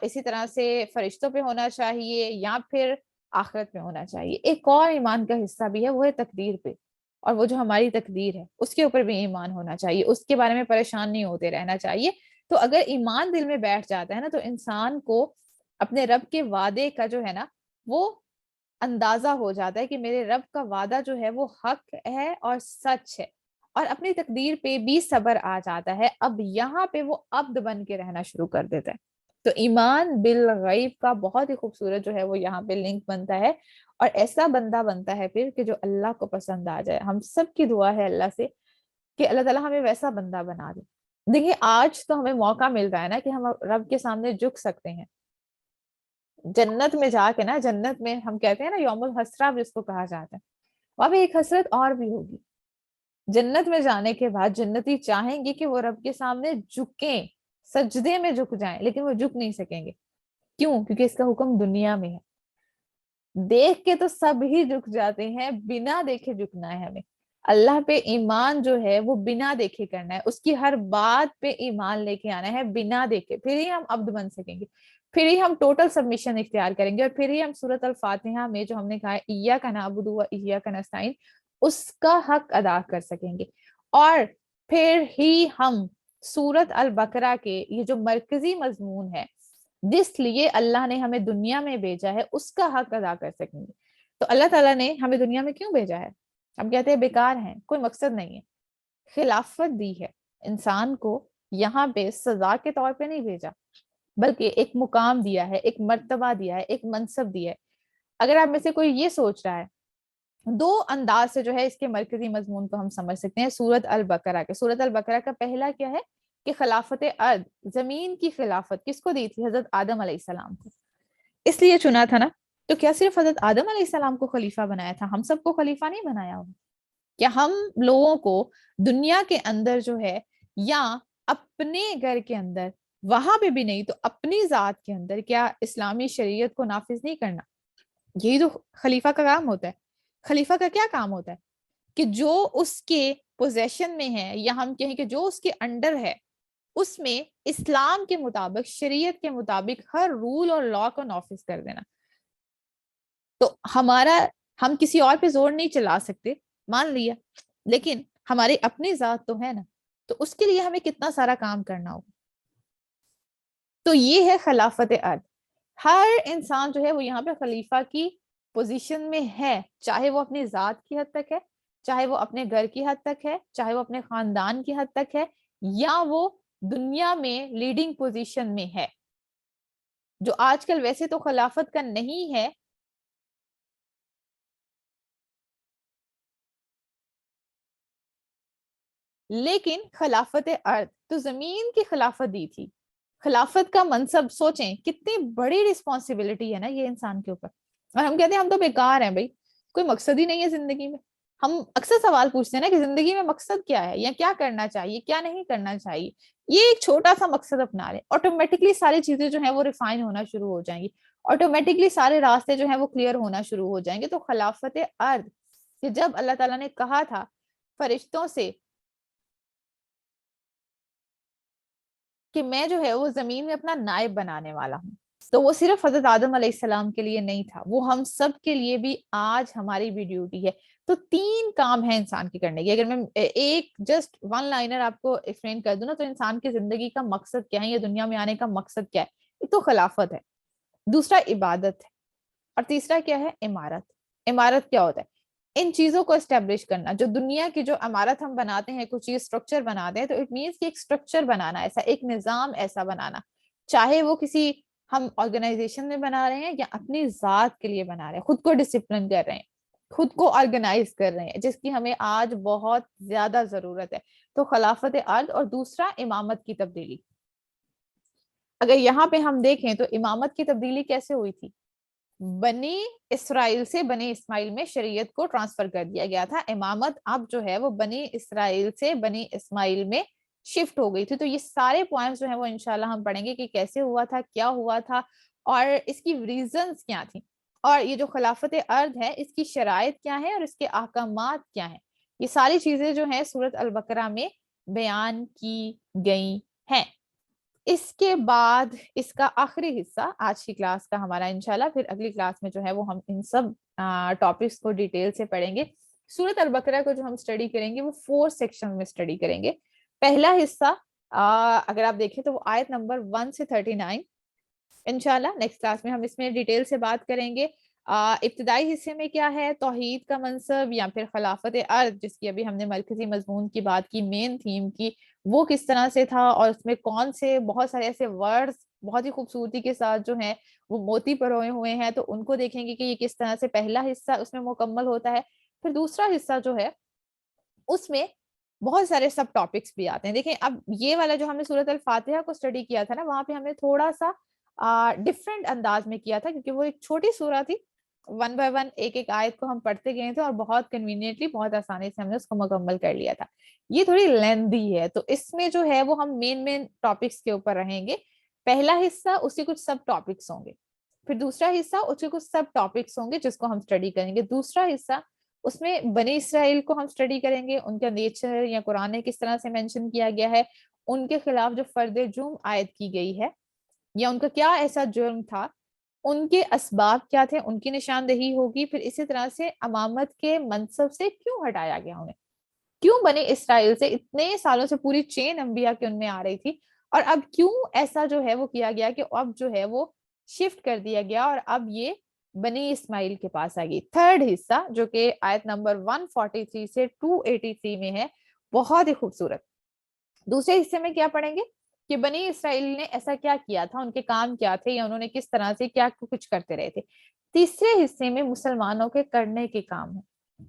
اسی طرح سے فرشتوں پہ ہونا چاہیے، یا پھر آخرت پہ ہونا چاہیے. ایک اور ایمان کا حصہ بھی ہے، وہ ہے تقدیر پہ، اور وہ جو ہماری تقدیر ہے اس کے اوپر بھی ایمان ہونا چاہیے، اس کے بارے میں پریشان نہیں ہوتے رہنا چاہیے. تو اگر ایمان دل میں بیٹھ جاتا ہے نا تو انسان کو اپنے رب کے وعدے کا جو ہے نا وہ اندازہ ہو جاتا ہے کہ میرے رب کا وعدہ جو ہے وہ حق ہے اور سچ ہے، اور اپنی تقدیر پہ بھی صبر آ جاتا ہے. اب یہاں پہ وہ عبد بن کے رہنا شروع کر دیتا ہے. تو ایمان بالغیب کا بہت ہی خوبصورت جو ہے وہ یہاں پہ لنک بنتا ہے، اور ایسا بندہ بنتا ہے پھر کہ جو اللہ کو پسند آ جائے. ہم سب کی دعا ہے اللہ سے کہ اللہ تعالیٰ ہمیں ویسا بندہ بنا دے. دیکھیے آج تو ہمیں موقع مل رہا ہے نا کہ ہم رب کے سامنے جھک سکتے ہیں. جنت میں جا کے نا، جنت میں ہم کہتے ہیں نا یوم الحسرہ جس کو کہا جاتا ہے، وہاں پہ ایک حسرت اور بھی ہوگی. جنت میں جانے کے بعد جنتی چاہیں گے کہ وہ رب کے سامنے جھکیں، سجدے میں جھک جائیں، لیکن وہ جھک نہیں سکیں گے. کیوں؟ کیونکہ اس کا حکم دنیا میں ہے. دیکھ کے تو سب ہی جھک جاتے ہیں، بنا دیکھے جھکنا ہے ہمیں. اللہ پہ ایمان جو ہے وہ بنا دیکھے کرنا ہے، اس کی ہر بات پہ ایمان لے کے آنا ہے بنا دیکھے، پھر ہی ہم عبد بن سکیں گے، پھر ہی ہم ٹوٹل سبمیشن اختیار کریں گے، اور پھر ہی ہم سورۃ الفاتحہ میں جو ہم نے کہا ہے ایاک نعبد و ایاک نستعین، اس کا حق ادا کر سکیں گے. اور پھر ہی ہم سورۃ البقرہ کے یہ جو مرکزی مضمون ہے جس لیے اللہ نے ہمیں دنیا میں بھیجا ہے اس کا حق ادا کر سکیں گے. تو اللہ تعالیٰ نے ہمیں دنیا میں کیوں بھیجا ہے؟ ہم کہتے ہیں بیکار ہیں، کوئی مقصد نہیں ہے. خلافت دی ہے انسان کو، یہاں پہ سزا کے طور پہ نہیں بھیجا، بلکہ ایک مقام دیا ہے، ایک مرتبہ دیا ہے، ایک منصب دیا ہے. اگر آپ میں سے کوئی یہ سوچ رہا ہے، 2 انداز سے جو ہے اس کے مرکزی مضمون کو ہم سمجھ سکتے ہیں سورۃ البقرہ کے. سورۃ البقرہ کا پہلا کیا ہے کہ خلافت ارض، زمین کی خلافت کس کو دی تھی؟ حضرت آدم علیہ السلام کو. اس لیے چنا تھا نا. تو کیا صرف حضرت آدم علیہ السلام کو خلیفہ بنایا تھا؟ ہم سب کو خلیفہ نہیں بنایا ہوگا؟ کیا ہم لوگوں کو دنیا کے اندر جو ہے، یا اپنے گھر کے اندر، وہاں پہ بھی نہیں تو اپنی ذات کے اندر، کیا اسلامی شریعت کو نافذ نہیں کرنا؟ یہی تو خلیفہ کا کام ہوتا ہے. خلیفہ کا کیا کام ہوتا ہے؟ کہ جو اس کے پوزیشن میں ہے، یا ہم کہیں کہ جو اس کے انڈر ہے، اس میں اسلام کے مطابق، شریعت کے مطابق ہر رول اور لا کو نافذ کر دینا. تو ہم کسی اور پہ زور نہیں چلا سکتے، مان لیا، لیکن ہماری اپنی ذات تو ہے نا، تو اس کے لیے ہمیں کتنا سارا کام کرنا ہوگا. تو یہ ہے خلافت ارض. ہر انسان جو ہے وہ یہاں پہ خلیفہ کی پوزیشن میں ہے، چاہے وہ اپنی ذات کی حد تک ہے، چاہے وہ اپنے گھر کی حد تک ہے، چاہے وہ اپنے خاندان کی حد تک ہے، یا وہ دنیا میں لیڈنگ پوزیشن میں ہے. جو آج کل ویسے تو خلافت کا نہیں ہے، لیکن خلافت ارض تو زمین کی خلافت دی تھی. خلافت کا منصب سوچیں کتنی بڑی رسپانسبلٹی ہے نا یہ انسان کے اوپر. اور ہم کہتے ہیں ہم تو بیکار ہیں بھائی, کوئی مقصد ہی نہیں ہے زندگی میں. ہم اکثر سوال پوچھتے ہیں نا کہ زندگی میں مقصد کیا ہے, یا کیا کرنا چاہیے, کیا نہیں کرنا چاہیے. یہ ایک چھوٹا سا مقصد اپنا لیں, آٹومیٹکلی ساری چیزیں جو ہیں وہ ریفائن ہونا شروع ہو جائیں گی, آٹومیٹکلی سارے راستے جو ہیں وہ کلیئر ہونا شروع ہو جائیں گے. تو خلافت ارض کہ جب اللہ تعالیٰ نے کہا تھا فرشتوں سے کہ میں جو ہے وہ زمین میں اپنا نائب بنانے والا ہوں, تو وہ صرف حضرت آدم علیہ السلام کے لیے نہیں تھا, وہ ہم سب کے لیے بھی آج ہماری بھی ڈیوٹی ہے. تو 3 کام ہے انسان کی کرنے کی. اگر میں ایک جسٹ ون لائنر آپ کو ایکسپلین کر دوں نا, تو انسان کی زندگی کا مقصد کیا ہے, یا دنیا میں آنے کا مقصد کیا ہے. ایک تو خلافت ہے, دوسرا عبادت ہے, اور تیسرا کیا ہے, عمارت. عمارت کیا ہوتا ہے, ان چیزوں کو اسٹیبلش کرنا. جو دنیا کی جو عمارت ہم بناتے ہیں, کچھ چیز اسٹرکچر بناتے ہیں, تو اٹ مینس کہ ایک اسٹرکچر بنانا, ایسا ایک نظام ایسا بنانا, چاہے وہ کسی ہم آرگنائزیشن میں بنا رہے ہیں یا اپنی ذات کے لیے بنا رہے ہیں, خود کو ڈسپلن کر رہے ہیں, خود کو آرگنائز کر رہے ہیں, جس کی ہمیں آج بہت زیادہ ضرورت ہے. تو خلافت ارض, اور دوسرا امامت کی تبدیلی. اگر یہاں پہ ہم دیکھیں تو امامت کی تبدیلی کیسے ہوئی تھی, بنی اسرائیل سے بنی اسماعیل میں شریعت کو ٹرانسفر کر دیا گیا تھا. امامت اب جو ہے وہ بنی اسرائیل سے بنی اسماعیل میں شفٹ ہو گئی تھی. تو یہ سارے پوائنٹس جو ہیں وہ انشاءاللہ ہم پڑھیں گے کہ کیسے ہوا تھا, کیا ہوا تھا, اور اس کی ریزنز کیا تھیں, اور یہ جو خلافت ارض ہے اس کی شرائط کیا ہے, اور اس کے احکامات کیا ہیں. یہ ساری چیزیں جو ہیں سورۃ البقرہ میں بیان کی گئی ہیں. اس کے بعد اس کا آخری حصہ آج کی کلاس کا ہمارا انشاءاللہ, پھر اگلی کلاس میں جو ہے وہ ہم ان سب ٹاپکس کو ڈیٹیل سے پڑھیں گے. سورۃ البقرہ کو جو ہم اسٹڈی کریں گے وہ 4 سیکشن میں اسٹڈی کریں گے. پہلا حصہ اگر آپ دیکھیں تو وہ آیت نمبر 1 سے 39. انشاءاللہ نیکسٹ کلاس میں ہم اس میں ڈیٹیل سے بات کریں گے. ابتدائی حصے میں کیا ہے, توحید کا منصب یا پھر خلافت ارض, جس کی ابھی ہم نے مرکزی مضمون کی بات کی, مین تھیم کی, وہ کس طرح سے تھا, اور اس میں کون سے بہت سارے ایسے ورڈز بہت ہی خوبصورتی کے ساتھ جو ہیں وہ موتی پروئے ہوئے ہیں, تو ان کو دیکھیں گے کہ یہ کس طرح سے پہلا حصہ اس میں مکمل ہوتا ہے. پھر دوسرا حصہ جو ہے اس میں بہت سارے سب ٹاپکس بھی آتے ہیں. دیکھیں اب یہ والا جو ہم نے سورۃ الفاتحہ کو اسٹڈی کیا تھا نا, وہاں پہ ہم نے تھوڑا سا ڈفرینٹ انداز میں کیا تھا, کیونکہ وہ ایک چھوٹی سورہ تھی, 1 بائی 1 ایک ایک آیت کو ہم پڑھتے گئے تھے, اور بہت کنوینئنٹلی بہت آسانی سے ہم نے اس کو مکمل کر لیا تھا. یہ تھوڑی لیندی ہے, تو اس میں جو ہے وہ ہم مین ٹاپکس کے اوپر رہیں گے. پہلا حصہ اس کے کچھ سب ٹاپکس ہوں گے, پھر دوسرا حصہ اس کے کچھ سب ٹاپکس ہوں گے جس کو ہم اسٹڈی کریں گے. دوسرا حصہ اس میں بنی اسرائیل کو ہم اسٹڈی کریں گے, ان کا نیچر یا قرآن نے کس طرح سے مینشن کیا گیا ہے, ان کے خلاف جو فرد جرم عائد کی گئی ہے, یا ان کا کیا ایسا جرم تھا, ان کے اسباب کیا تھے, ان کی نشاندہی ہوگی. پھر اسی طرح سے امامت کے منصب سے کیوں ہٹایا گیا انہیں, کیوں بنی اسرائیل سے اتنے سالوں سے پوری چین انبیاء کے ان میں آ رہی تھی, اور اب کیوں ایسا جو ہے وہ کیا گیا کہ اب جو ہے وہ شفٹ کر دیا گیا, اور اب یہ بنی اسماعیل کے پاس آ گئی. تھرڈ حصہ جو کہ آیت نمبر 143 سے 283 میں ہے, بہت ہی خوبصورت. دوسرے حصے میں کیا پڑھیں گے کہ بنی اسرائیل نے ایسا کیا کیا تھا, ان کے کام کیا تھے, یا انہوں نے کس طرح سے کیا کچھ کرتے رہے تھے. تیسرے حصے میں مسلمانوں کے کرنے کے کام ہے,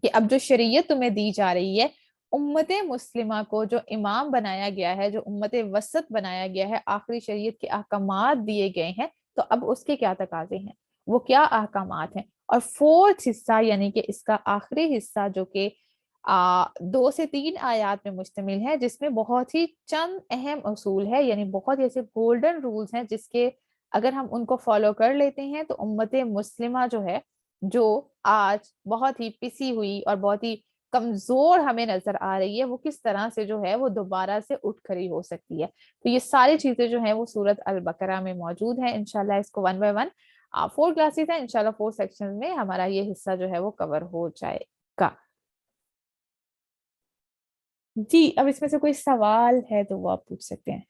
کہ اب جو شریعت تمہیں دی جا رہی ہے, امت مسلمہ کو جو امام بنایا گیا ہے, جو امت وسط بنایا گیا ہے, آخری شریعت کے احکامات دیے گئے ہیں, تو اب اس کے کیا تقاضے ہیں, وہ کیا احکامات ہیں. اور فورتھ حصہ یعنی کہ اس کا آخری حصہ جو کہ 2 سے 3 آیات میں مشتمل ہے, جس میں بہت ہی چند اہم اصول ہے, یعنی بہت ایسے گولڈن رولز ہیں جس کے اگر ہم ان کو فالو کر لیتے ہیں تو امت مسلمہ جو ہے, جو آج بہت ہی پسی ہوئی اور بہت ہی کمزور ہمیں نظر آ رہی ہے, وہ کس طرح سے جو ہے وہ دوبارہ سے اٹھ کھڑی ہو سکتی ہے. تو یہ ساری چیزیں جو ہیں وہ سورۃ البقرہ میں موجود ہیں. انشاءاللہ اس کو 1 بائی 1 4 کلاسز ہیں, انشاءاللہ 4 سیکشن میں ہمارا یہ حصہ جو ہے وہ کور ہو جائے گا. جی اب اس میں سے کوئی سوال ہے تو وہ آپ پوچھ سکتے ہیں.